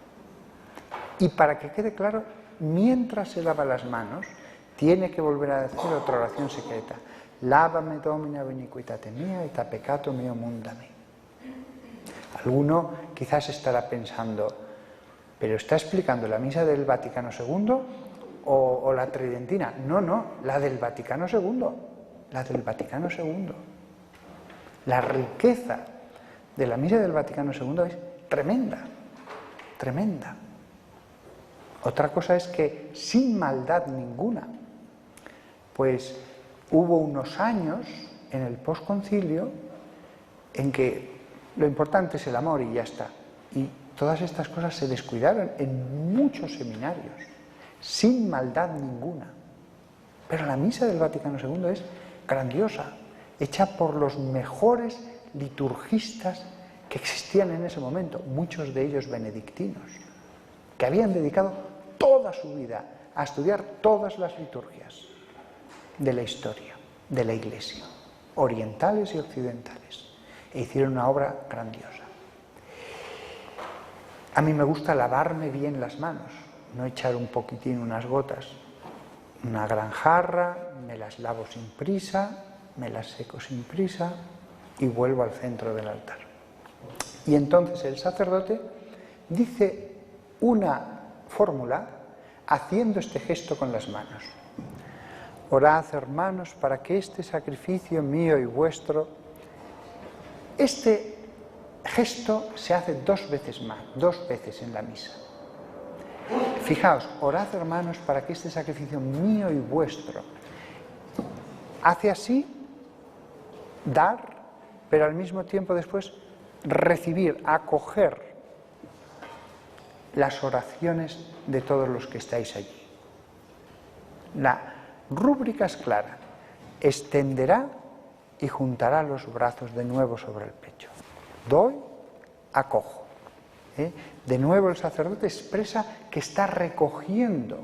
Y para que quede claro, mientras se lava las manos, tiene que volver a decir otra oración secreta, lávame Domina iniquitate mia et a peccato meo mundame. Alguno quizás estará pensando, ¿pero está explicando la misa del Vaticano II o la tridentina? No, la del Vaticano II, la del Vaticano II. La riqueza de la misa del Vaticano II es tremenda, tremenda. Otra cosa es que sin maldad ninguna, pues hubo unos años en el posconcilio en que lo importante es el amor y ya está. Y todas estas cosas se descuidaron en muchos seminarios, sin maldad ninguna. Pero la misa del Vaticano II es grandiosa, hecha por los mejores liturgistas que existían en ese momento, muchos de ellos benedictinos, que habían dedicado toda su vida a estudiar todas las liturgias de la historia, de la Iglesia, orientales y occidentales, e hicieron una obra grandiosa. A mí me gusta lavarme bien las manos, no echar un poquitín, unas gotas, una gran jarra, me las lavo sin prisa, me las seco sin prisa y vuelvo al centro del altar. Y entonces el sacerdote dice una fórmula haciendo este gesto con las manos. Orad, hermanos, para que este sacrificio mío y vuestro, este gesto se hace dos veces en la misa. Fijaos, orad, hermanos, para que este sacrificio mío y vuestro, hace así, dar, pero al mismo tiempo después recibir, acoger las oraciones de todos los que estáis allí. La rúbrica es clara, extenderá y juntará los brazos de nuevo sobre el pecho. Doy, acojo. De nuevo el sacerdote expresa que está recogiendo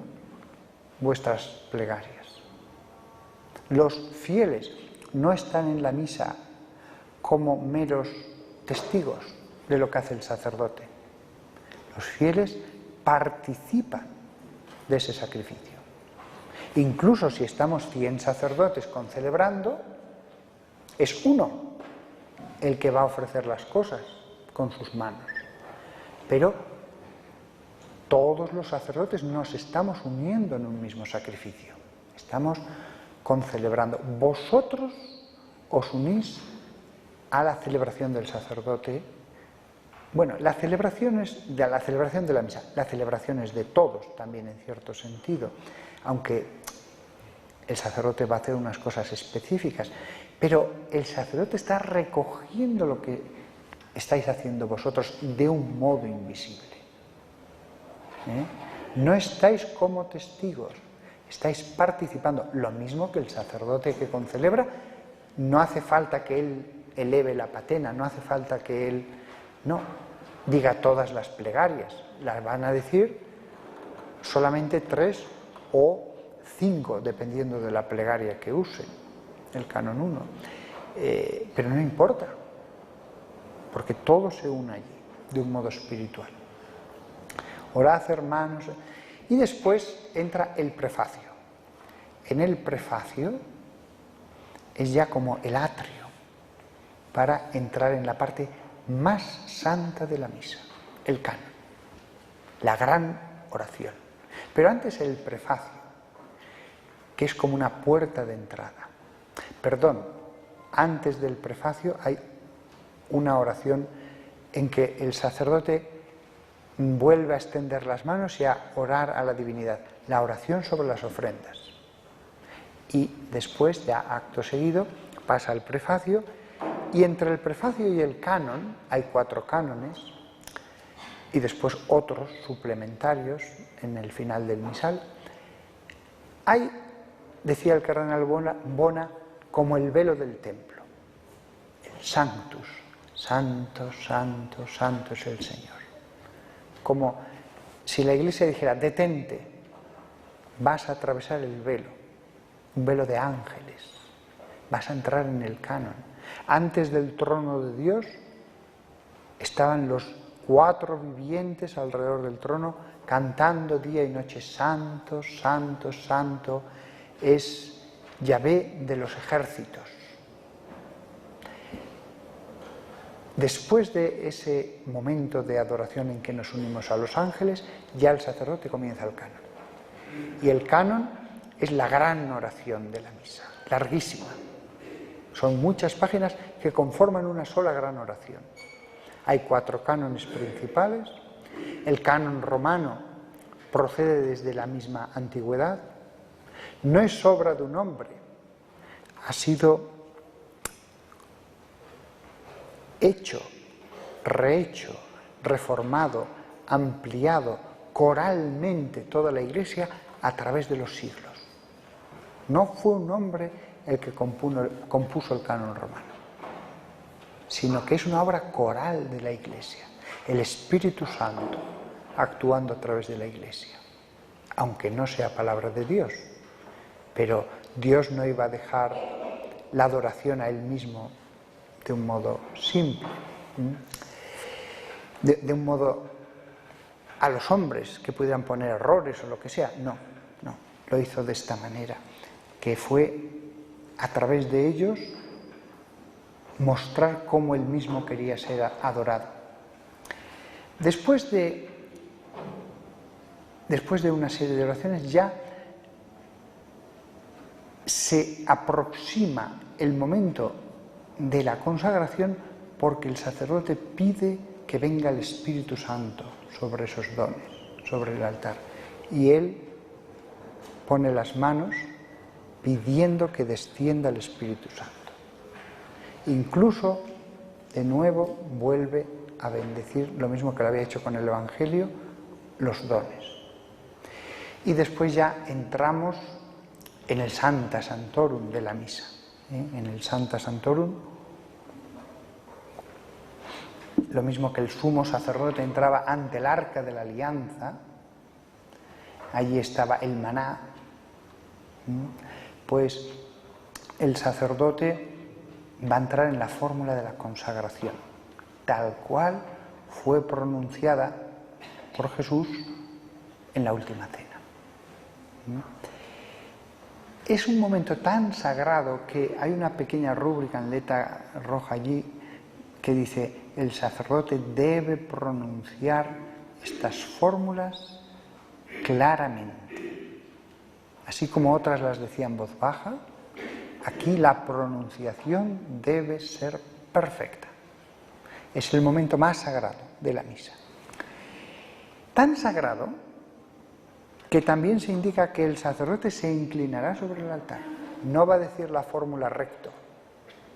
vuestras plegarias. Los fieles no están en la misa como meros testigos de lo que hace el sacerdote. Los fieles participan de ese sacrificio. Incluso si estamos 100 sacerdotes concelebrando, es uno el que va a ofrecer las cosas con sus manos. Pero todos los sacerdotes nos estamos uniendo en un mismo sacrificio. Estamos concelebrando. Vosotros os unís a la celebración del sacerdote. Bueno, la celebración de la misa, la celebración es de todos también en cierto sentido, aunque el sacerdote va a hacer unas cosas específicas, pero el sacerdote está recogiendo lo que estáis haciendo vosotros de un modo invisible. No estáis como testigos, estáis participando. Lo mismo que el sacerdote que concelebra, no hace falta que él eleve la patena, no hace falta que él diga todas las plegarias, las van a decir solamente 3 o 5, dependiendo de la plegaria que use, el canon 1. Pero no importa, porque todo se une allí, de un modo espiritual. Orad, hermanos, y después entra el prefacio. En el prefacio es ya como el atrio para entrar en la parte más santa de la misa, el canon, la gran oración. Pero antes el prefacio, que es como una puerta de entrada. Perdón, antes del prefacio hay una oración en que el sacerdote vuelve a extender las manos y a orar a la divinidad, la oración sobre las ofrendas. Y después, ya acto seguido, pasa al prefacio, y entre el prefacio y el canon hay 4 cánones, y después otros suplementarios en el final del misal. Hay, decía el cardenal Bona, como el velo del templo, el Sanctus, santo, santo, santo es el Señor. Como si la Iglesia dijera, detente, vas a atravesar el velo, un velo de ángeles, vas a entrar en el canon. Antes del trono de Dios estaban los 4 vivientes alrededor del trono cantando día y noche, santo, santo, santo, es Yahvé de los ejércitos. Después de ese momento de adoración en que nos unimos a los ángeles, ya el sacerdote comienza el canon. Y el canon es la gran oración de la misa, larguísima. Son muchas páginas que conforman una sola gran oración. Hay 4 cánones principales. El canon romano procede desde la misma antigüedad. No es obra de un hombre, ha sido hecho, rehecho, reformado, ampliado coralmente toda la Iglesia a través de los siglos. No fue un hombre el que compuso el canon romano, sino que es una obra coral de la Iglesia, el Espíritu Santo actuando a través de la Iglesia, aunque no sea palabra de Dios, pero Dios no iba a dejar la adoración a Él mismo de un modo simple, de un modo a los hombres que pudieran poner errores o lo que sea. No, lo hizo de esta manera, que fue a través de ellos mostrar cómo Él mismo quería ser adorado. Después de una serie de oraciones ya se aproxima el momento de la consagración, porque el sacerdote pide que venga el Espíritu Santo sobre esos dones, sobre el altar, y él pone las manos pidiendo que descienda el Espíritu Santo. Incluso, de nuevo, vuelve a bendecir, lo mismo que lo había hecho con el Evangelio, los dones. Y después ya entramos en el Sancta Sanctorum de la misa. En el Sancta Sanctorum, lo mismo que el sumo sacerdote entraba ante el arca de la alianza, allí estaba el maná, pues el sacerdote va a entrar en la fórmula de la consagración, tal cual fue pronunciada por Jesús en la última cena. Es un momento tan sagrado que hay una pequeña rúbrica en letra roja allí que dice: el sacerdote debe pronunciar estas fórmulas claramente. Así como otras las decía en voz baja, aquí la pronunciación debe ser perfecta. Es el momento más sagrado de la misa. Tan sagrado que también se indica que el sacerdote se inclinará sobre el altar. No va a decir la fórmula recto,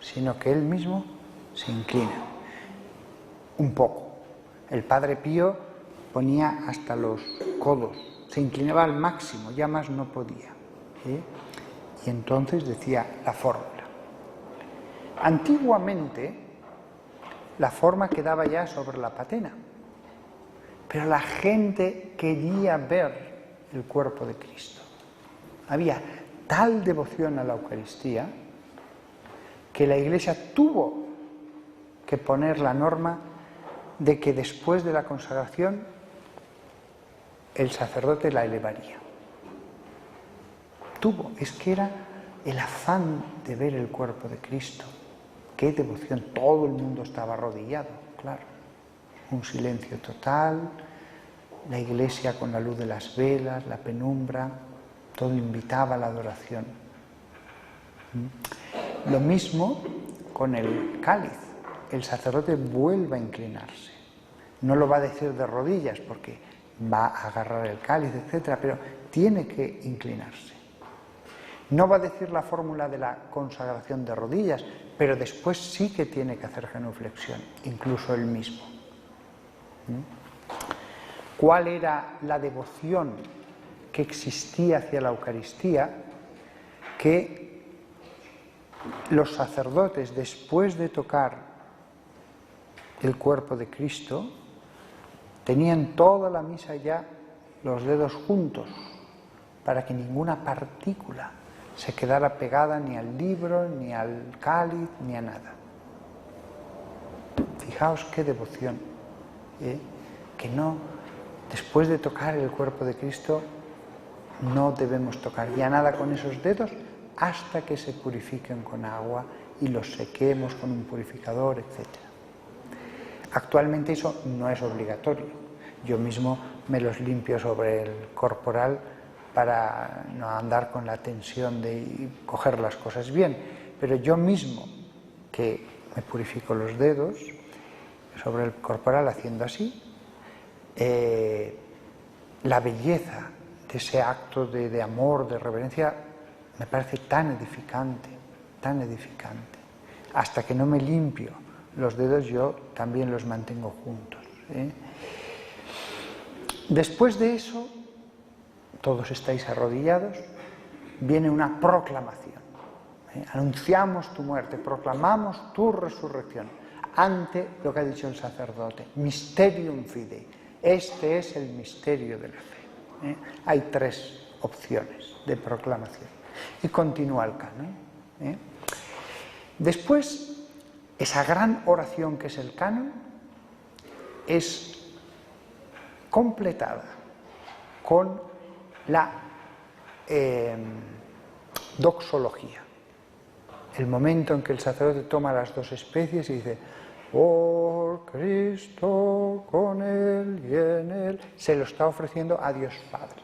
sino que él mismo se inclina un poco. El Padre Pío ponía hasta los codos se inclinaba al máximo, ya más no podía. Y entonces decía la fórmula. Antiguamente la forma quedaba ya sobre la patena, pero la gente quería ver el cuerpo de Cristo. Había tal devoción a la Eucaristía que la Iglesia tuvo que poner la norma de que después de la consagración el sacerdote la elevaría. Es que era el afán de ver el cuerpo de Cristo. Qué devoción, todo el mundo estaba arrodillado, claro. Un silencio total, la Iglesia con la luz de las velas, la penumbra, todo invitaba a la adoración. Lo mismo con el cáliz. El sacerdote vuelve a inclinarse. No lo va a decir de rodillas porque va a agarrar el cáliz, etc., pero tiene que inclinarse. No va a decir la fórmula de la consagración de rodillas, pero después sí que tiene que hacer genuflexión, incluso él mismo. ¿Cuál era la devoción que existía hacia la Eucaristía? Que los sacerdotes, después de tocar el cuerpo de Cristo, tenían toda la misa ya los dedos juntos, para que ninguna partícula se quedara pegada ni al libro, ni al cáliz, ni a nada. Fijaos qué devoción, que no, después de tocar el cuerpo de Cristo, no debemos tocar ya nada con esos dedos hasta que se purifiquen con agua y los sequemos con un purificador, etc. Actualmente eso no es obligatorio. Yo mismo me los limpio sobre el corporal para no andar con la tensión de coger las cosas bien, pero yo mismo que me purifico los dedos sobre el corporal haciendo así, la belleza de ese acto de amor, de reverencia, me parece tan edificante, hasta que no me limpio los dedos yo también los mantengo juntos. Después de eso, todos estáis arrodillados, viene una proclamación. Anunciamos tu muerte, proclamamos tu resurrección ante lo que ha dicho el sacerdote. Mysterium fidei. Este es el misterio de la fe. Hay 3 opciones de proclamación. Y continúa el canon. Después, esa gran oración que es el canon es completada con la doxología. El momento en que el sacerdote toma las 2 especies y dice: por Cristo, con Él y en Él, se lo está ofreciendo a Dios Padre.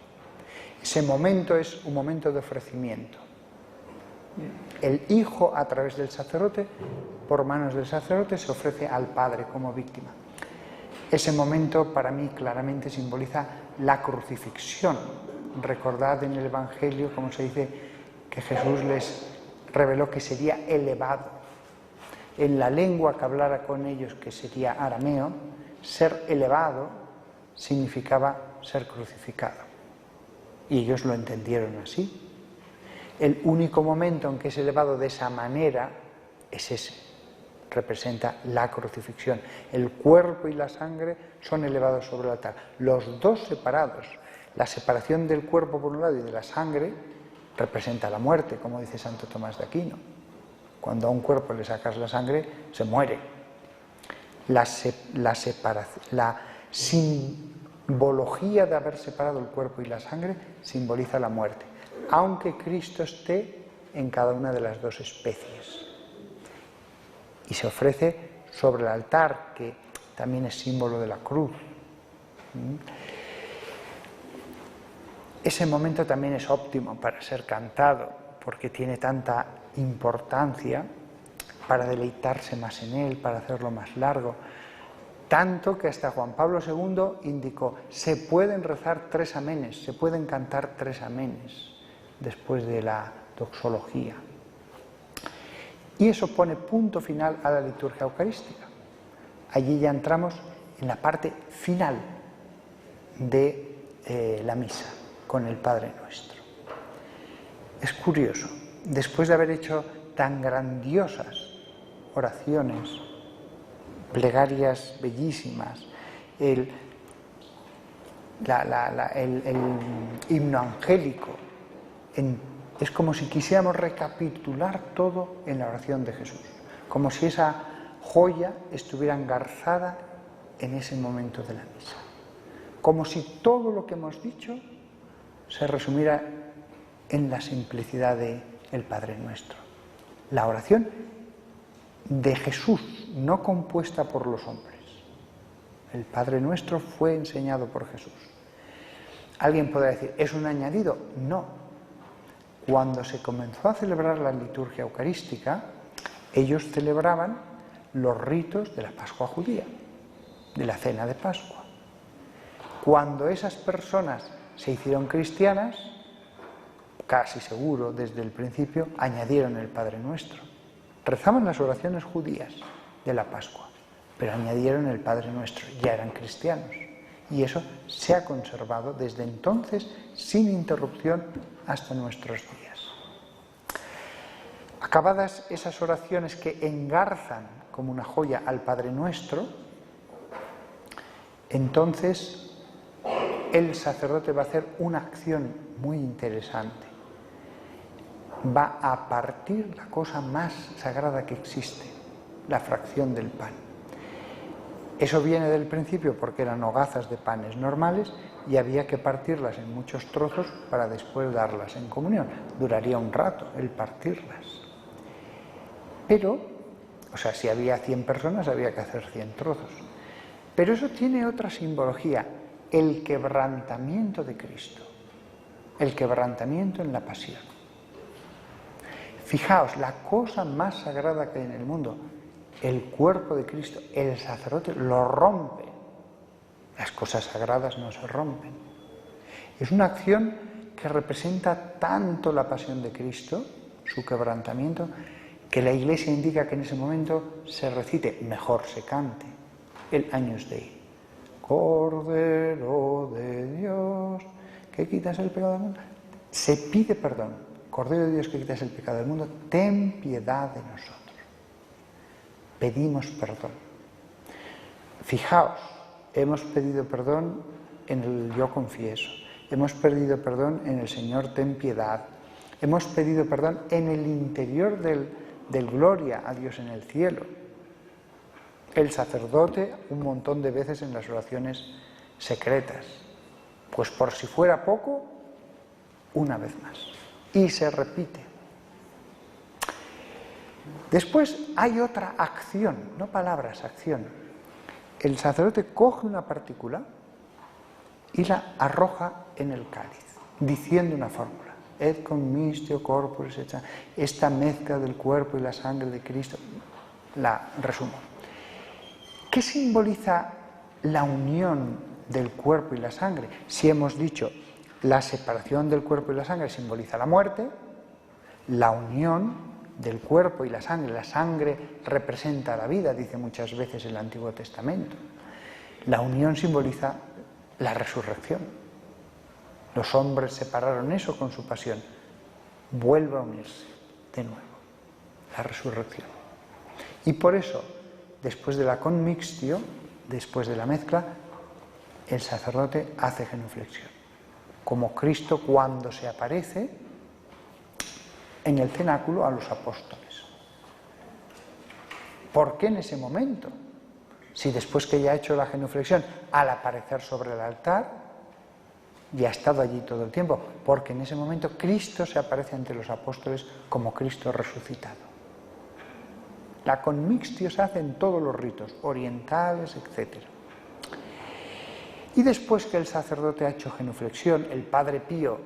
Ese momento es un momento de ofrecimiento. El Hijo, a través del sacerdote, por manos del sacerdote, se ofrece al Padre como víctima. Ese momento para mí claramente simboliza la crucifixión. Recordad en el Evangelio cómo se dice que Jesús les reveló que sería elevado. En la lengua que hablara con ellos, que sería arameo, ser elevado significaba ser crucificado. Y ellos lo entendieron así. El único momento en que es elevado de esa manera es ese. Representa la crucifixión. El cuerpo y la sangre son elevados sobre el altar. Los 2 separados. La separación del cuerpo por un lado y de la sangre representa la muerte, como dice Santo Tomás de Aquino. Cuando a un cuerpo le sacas la sangre, se muere. La simbología de haber separado el cuerpo y la sangre simboliza la muerte, aunque Cristo esté en cada una de las 2 especies. Y se ofrece sobre el altar, que también es símbolo de la cruz. Ese momento también es óptimo para ser cantado, porque tiene tanta importancia, para deleitarse más en él, para hacerlo más largo. Tanto que hasta Juan Pablo II indicó: se pueden rezar 3 amenes, se pueden cantar 3 amenes después de la doxología. Y eso pone punto final a la liturgia eucarística. Allí ya entramos en la parte final de la misa con el Padre Nuestro. Es curioso, después de haber hecho tan grandiosas oraciones, plegarias bellísimas, el himno angélico, es como si quisiéramos recapitular todo en la oración de Jesús, como si esa joya estuviera engarzada en ese momento de la misa, como si todo lo que hemos dicho se resumiera en la simplicidad del Padre Nuestro. La oración de Jesús, no compuesta por los hombres. El Padre Nuestro fue enseñado por Jesús. Alguien podrá decir, ¿es un añadido? No. Cuando se comenzó a celebrar la liturgia eucarística, ellos celebraban los ritos de la Pascua judía, de la cena de Pascua. Cuando esas personas se hicieron cristianas, casi seguro desde el principio, añadieron el Padre Nuestro. Rezaban las oraciones judías de la Pascua, pero añadieron el Padre Nuestro, ya eran cristianos. Y eso se ha conservado desde entonces sin interrupción hasta nuestros días. Acabadas esas oraciones que engarzan como una joya al Padre Nuestro, entonces el sacerdote va a hacer una acción muy interesante. Va a partir la cosa más sagrada que existe, la fracción del pan. Eso viene del principio porque eran hogazas de panes normales y había que partirlas en muchos trozos para después darlas en comunión. Duraría un rato el partirlas. Pero, o sea, si había 100 personas había que hacer 100 trozos. Pero eso tiene otra simbología, el quebrantamiento de Cristo, el quebrantamiento en la pasión. Fijaos, la cosa más sagrada que hay en el mundo, el cuerpo de Cristo, el sacerdote lo rompe. Las cosas sagradas no se rompen. Es una acción que representa tanto la pasión de Cristo, su quebrantamiento, que la Iglesia indica que en ese momento se recite, mejor se cante, el Agnus Dei. Cordero de Dios, que quitas el pecado del mundo. Se pide perdón. Cordero de Dios, que quitas el pecado del mundo, ten piedad de nosotros. Pedimos perdón. Fijaos, hemos pedido perdón en el yo confieso, hemos pedido perdón en el Señor ten piedad, hemos pedido perdón en el interior del gloria a Dios en el cielo. El sacerdote un montón de veces en las oraciones secretas. Pues por si fuera poco, una vez más. Y se repite. Después hay otra acción, no palabras, acción. El sacerdote coge una partícula y la arroja en el cáliz, diciendo una fórmula. Et commistio corporis et sangre. Esta mezcla del cuerpo y la sangre de Cristo. La resumo. ¿Qué simboliza la unión del cuerpo y la sangre? Si hemos dicho la separación del cuerpo y la sangre simboliza la muerte, la unión del cuerpo y la sangre representa la vida, dice muchas veces el Antiguo Testamento. La unión simboliza la resurrección. Los hombres separaron eso con su pasión. Vuelve a unirse de nuevo, la resurrección. Y por eso, después de la conmixtio, después de la mezcla, el sacerdote hace genuflexión. Como Cristo cuando se aparece en el cenáculo a los apóstoles. ¿Por qué en ese momento? Si después que ya ha hecho la genuflexión, al aparecer sobre el altar, ya ha estado allí todo el tiempo, porque en ese momento Cristo se aparece ante los apóstoles como Cristo resucitado. La conmixtio se hace en todos los ritos, orientales, etc. Y después que el sacerdote ha hecho genuflexión, el Padre Pío,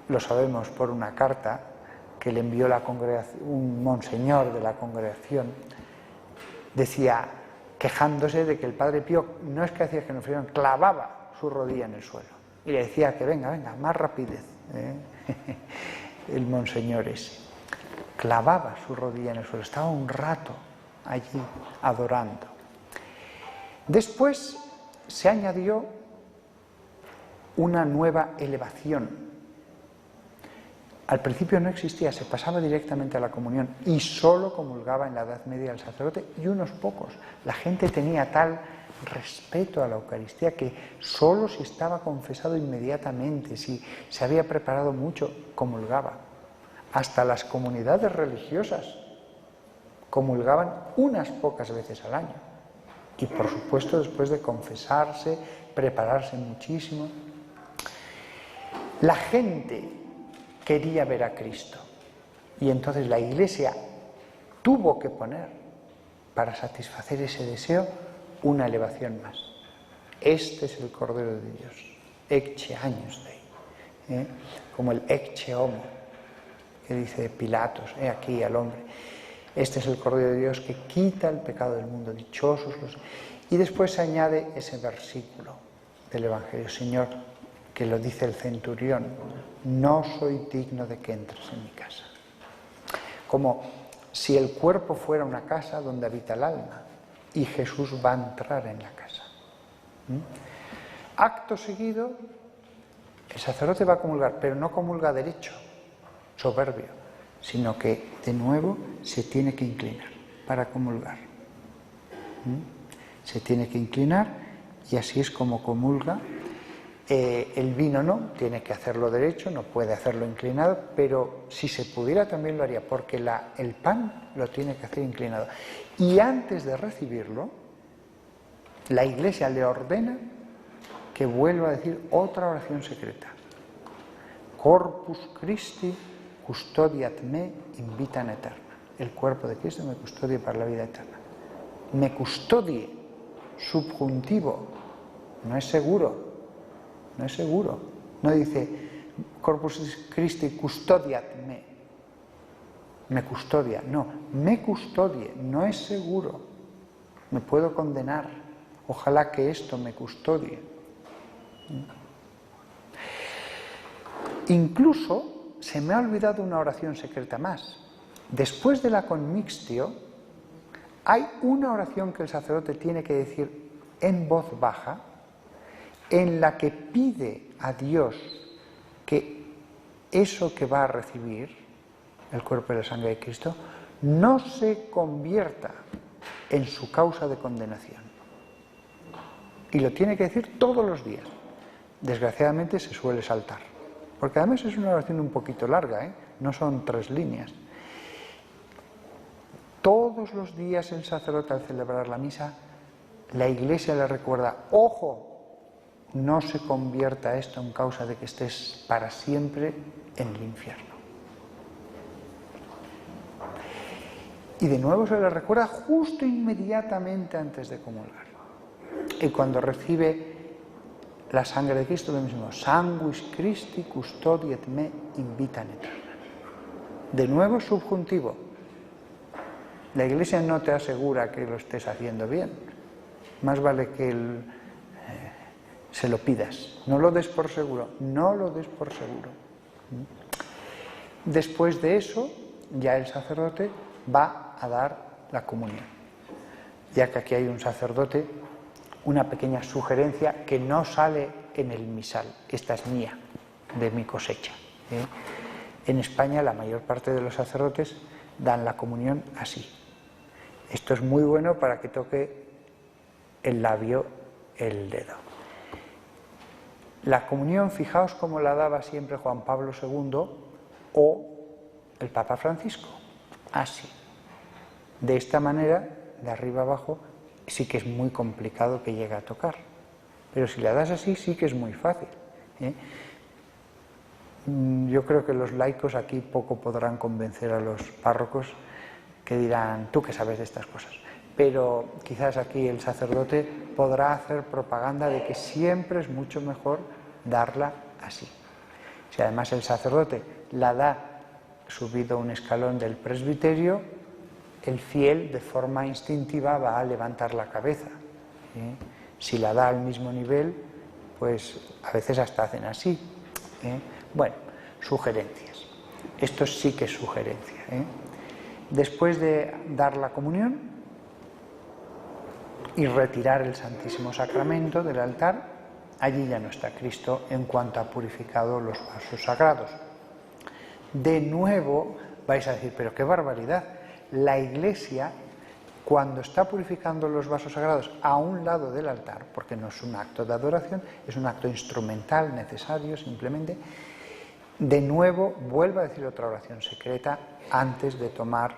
lo sabemos por una carta que le envió la congregación, un monseñor de la congregación, decía, quejándose de que el Padre Pío no es que hacía genuflexión, clavaba su rodilla en el suelo. Y le decía que venga, más rapidez. El monseñor ese. Clavaba su rodilla en el suelo, estaba un rato allí adorando. Después se añadió una nueva elevación. Al principio no existía, se pasaba directamente a la comunión y solo comulgaba en la Edad Media el sacerdote y unos pocos. La gente tenía tal respeto a la Eucaristía que solo si estaba confesado inmediatamente, si se había preparado mucho, comulgaba. Hasta las comunidades religiosas comulgaban unas pocas veces al año. Y por supuesto después de confesarse, prepararse muchísimo. La gente quería ver a Cristo y entonces la Iglesia tuvo que poner, para satisfacer ese deseo, una elevación más. Este es el Cordero de Dios, ecce agnus Dei, como el ecce homo, que dice Pilatos, he aquí al hombre. Este es el Cordero de Dios que quita el pecado del mundo, dichosos los... Y después se añade ese versículo del Evangelio, Señor, que lo dice el centurión, no soy digno de que entres en mi casa. Como si el cuerpo fuera una casa donde habita el alma y Jesús va a entrar en la casa. Acto seguido, el sacerdote va a comulgar, pero no comulga derecho, soberbio, sino que de nuevo se tiene que inclinar para comulgar. Se tiene que inclinar y así es como comulga. El vino no, tiene que hacerlo derecho, no puede hacerlo inclinado, pero si se pudiera también lo haría, porque el pan lo tiene que hacer inclinado. Y antes de recibirlo, la Iglesia le ordena que vuelva a decir otra oración secreta. Corpus Christi custodiat me in vitam aeterna. El cuerpo de Cristo me custodie para la vida eterna. Me custodie, subjuntivo, no es seguro. No es seguro. No dice Corpus Christi custodiat me. Me custodia. No, me custodie. No es seguro. Me puedo condenar. Ojalá que esto me custodie. Incluso se me ha olvidado una oración secreta más. Después de la conmixtio, hay una oración que el sacerdote tiene que decir en voz baja, en la que pide a Dios que eso que va a recibir, el cuerpo y la sangre de Cristo, no se convierta en su causa de condenación. Y lo tiene que decir todos los días. Desgraciadamente se suele saltar, porque además es una oración un poquito larga, no son 3 líneas. Todos los días el sacerdote, al celebrar la misa, la Iglesia le recuerda, ojo, no se convierta esto en causa de que estés para siempre en el infierno. Y de nuevo se le recuerda justo inmediatamente antes de comulgar. Y cuando recibe la sangre de Cristo, lo mismo, sanguis Christi custodiet me in vitam aeterna. De nuevo subjuntivo. La Iglesia no te asegura que lo estés haciendo bien. Más vale que se lo pidas, no lo des por seguro, no lo des por seguro. Después de eso, ya el sacerdote va a dar la comunión. Ya que aquí hay un sacerdote, una pequeña sugerencia que no sale en el misal, esta es mía, de mi cosecha. En España la mayor parte de los sacerdotes dan la comunión así. Esto es muy bueno para que toque el labio el dedo. La comunión, fijaos cómo la daba siempre Juan Pablo II o el Papa Francisco, así. De esta manera, de arriba abajo, sí que es muy complicado que llegue a tocar, pero si la das así sí que es muy fácil. Yo creo que los laicos aquí poco podrán convencer a los párrocos, que dirán, tú que sabes de estas cosas. Pero quizás aquí el sacerdote podrá hacer propaganda de que siempre es mucho mejor darla así. Si además el sacerdote la da subido un escalón del presbiterio, el fiel de forma instintiva va a levantar la cabeza. Si la da al mismo nivel, pues a veces hasta hacen así. Bueno, sugerencias. Esto sí que es sugerencia. Después de dar la comunión y retirar el Santísimo Sacramento del altar, allí ya no está Cristo en cuanto ha purificado los vasos sagrados. De nuevo vais a decir, pero qué barbaridad, la Iglesia, cuando está purificando los vasos sagrados a un lado del altar, porque no es un acto de adoración, es un acto instrumental necesario simplemente, de nuevo vuelve a decir otra oración secreta antes de tomar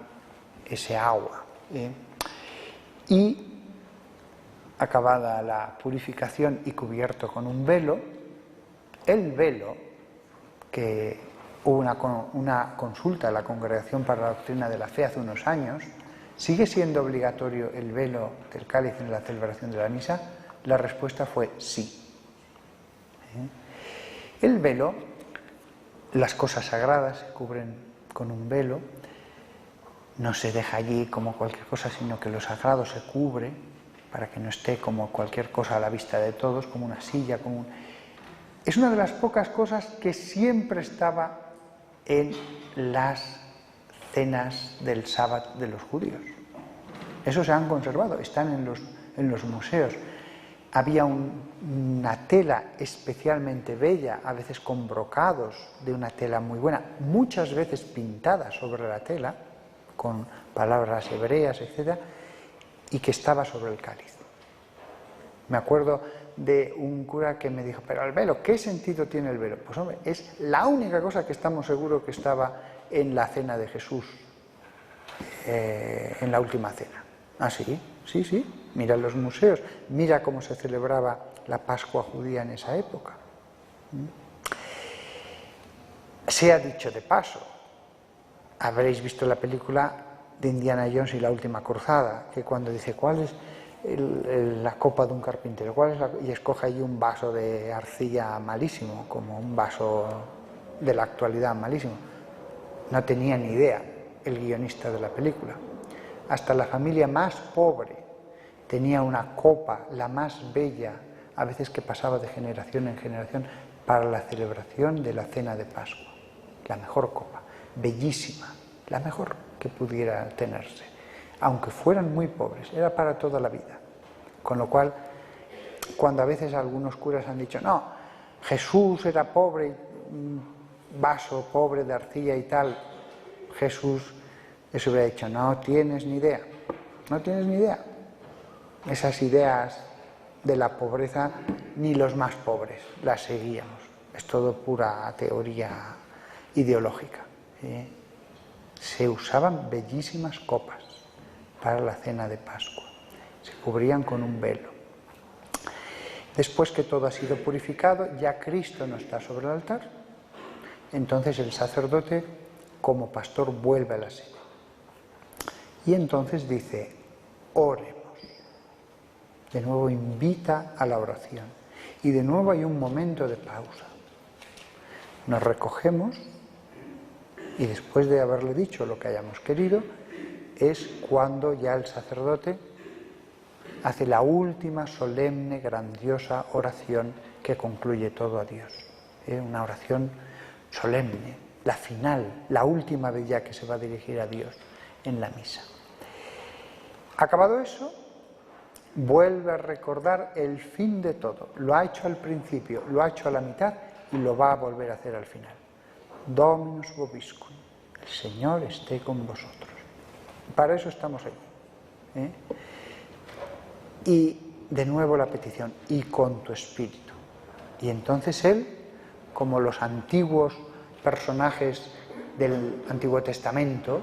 ese agua. Y acabada la purificación y cubierto con un velo, el velo, que hubo una consulta a la Congregación para la Doctrina de la Fe hace unos años, ¿sigue siendo obligatorio el velo del cáliz en la celebración de la misa? La respuesta fue sí. El velo, las cosas sagradas se cubren con un velo, no se deja allí como cualquier cosa, sino que lo sagrado se cubre para que no esté como cualquier cosa a la vista de todos, como una silla, Es una de las pocas cosas que siempre estaba en las cenas del sábado de los judíos. Eso se han conservado, están en los museos. Había una tela especialmente bella, a veces con brocados de una tela muy buena, muchas veces pintada sobre la tela, con palabras hebreas, etc., y que estaba sobre el cáliz. Me acuerdo de un cura que me dijo, pero el velo, ¿qué sentido tiene el velo? Pues hombre, es la única cosa que estamos seguros que estaba en la cena de Jesús, en la última cena. ¿Ah, sí? Sí, mira los museos, mira cómo se celebraba la Pascua judía en esa época. Se ha dicho de paso, habréis visto la película de Indiana Jones y la última cruzada, que cuando dice cuál es la copa de un carpintero, y escoge allí un vaso de arcilla malísimo, como un vaso de la actualidad malísimo. No tenía ni idea el guionista de la película. Hasta la familia más pobre tenía una copa, la más bella, a veces que pasaba de generación en generación, para la celebración de la cena de Pascua. La mejor copa, bellísima, la mejor que pudiera tenerse, aunque fueran muy pobres, era para toda la vida. Con lo cual, cuando a veces algunos curas han dicho, no, Jesús era pobre, un vaso pobre de arcilla y tal, Jesús les hubiera dicho, no tienes ni idea, no tienes ni idea. Esas ideas de la pobreza, ni los más pobres las seguíamos. Es todo pura teoría ideológica. Se usaban bellísimas copas para la cena de Pascua. Se cubrían con un velo. Después que todo ha sido purificado, ya Cristo no está sobre el altar. Entonces el sacerdote, como pastor, vuelve a la sede. Y entonces dice, oremos. De nuevo invita a la oración. Y de nuevo hay un momento de pausa. Nos recogemos y después de haberle dicho lo que hayamos querido, es cuando ya el sacerdote hace la última solemne, grandiosa oración que concluye todo a Dios. Una oración solemne, la final, la última vez ya que se va a dirigir a Dios en la misa. Acabado eso, vuelve a recordar el fin de todo. Lo ha hecho al principio, lo ha hecho a la mitad y lo va a volver a hacer al final. Dominus vobiscum, el Señor esté con vosotros. Para eso estamos allí. Y de nuevo la petición, y con tu espíritu. Y entonces él, como los antiguos personajes del Antiguo Testamento,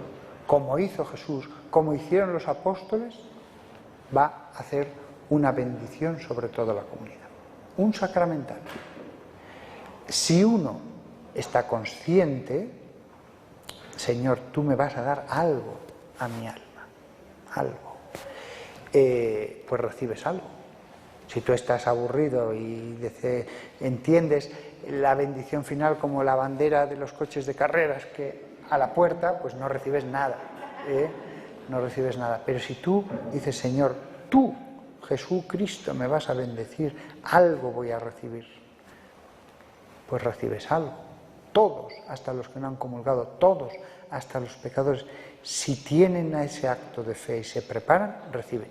como hizo Jesús, como hicieron los apóstoles, va a hacer una bendición sobre toda la comunidad. Un sacramental. Si uno está consciente, Señor, tú me vas a dar algo a mi alma, algo, pues recibes algo. Si tú estás aburrido y entiendes la bendición final como la bandera de los coches de carreras, que a la puerta, pues no recibes nada, no recibes nada. Pero si tú dices, Señor, tú, Jesucristo, me vas a bendecir, algo voy a recibir, pues recibes algo. Todos, hasta los que no han comulgado, todos, hasta los pecadores, si tienen ese acto de fe y se preparan, reciben.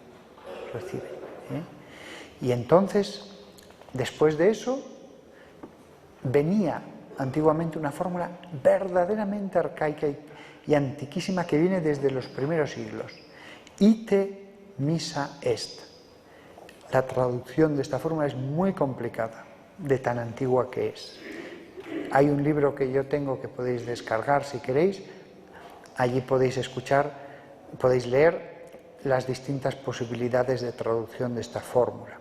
Y entonces Después de eso, venía antiguamente una fórmula verdaderamente arcaica y antiquísima que viene desde los primeros siglos. Ite missa est. La traducción de esta fórmula es muy complicada, de tan antigua que es. Hay un libro que yo tengo que podéis descargar si queréis. Allí podéis escuchar, podéis leer las distintas posibilidades de traducción de esta fórmula.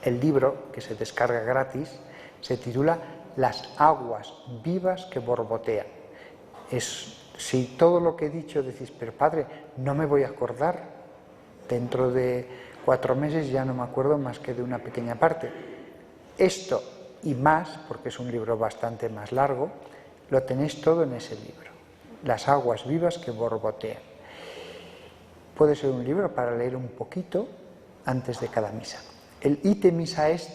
El libro, que se descarga gratis, se titula Las aguas vivas que borbotean. Si todo lo que he dicho decís, pero padre, no me voy a acordar, dentro de 4 meses ya no me acuerdo más que de una pequeña parte. Esto y más, porque es un libro bastante más largo, lo tenéis todo en ese libro. Las aguas vivas que borbotean. Puede ser un libro para leer un poquito antes de cada misa. El ite missa est,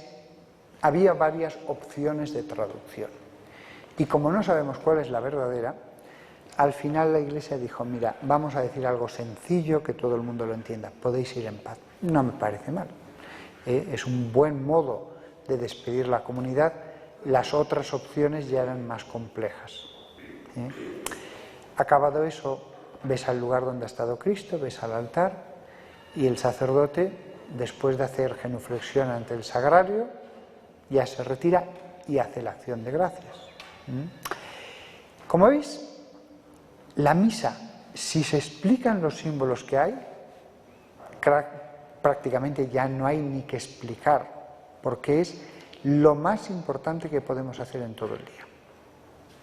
había varias opciones de traducción. Y como no sabemos cuál es la verdadera, al final la Iglesia dijo, mira, vamos a decir algo sencillo que todo el mundo lo entienda, podéis ir en paz. No me parece mal. Es un buen modo de despedir la comunidad. Las otras opciones ya eran más complejas. Acabado eso, ves al lugar donde ha estado Cristo, ves al altar, y el sacerdote, después de hacer genuflexión ante el sagrario, ya se retira y hace la acción de gracias. Como veis, la misa, si se explican los símbolos que hay, prácticamente ya no hay ni que explicar, porque es lo más importante que podemos hacer en todo el día.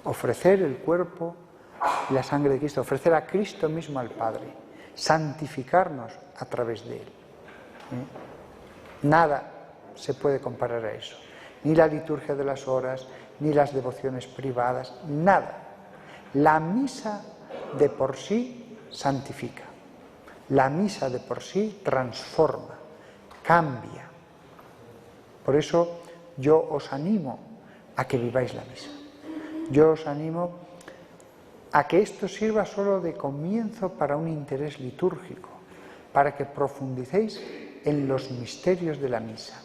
Ofrecer el cuerpo y la sangre de Cristo, ofrecer a Cristo mismo al Padre, santificarnos a través de Él. Nada se puede comparar a eso. Ni la liturgia de las horas, ni las devociones privadas, nada. La misa de por sí santifica. La misa de por sí transforma, cambia. Por eso yo os animo a que viváis la misa. Yo os animo a que esto sirva solo de comienzo para un interés litúrgico, para que profundicéis en los misterios de la misa.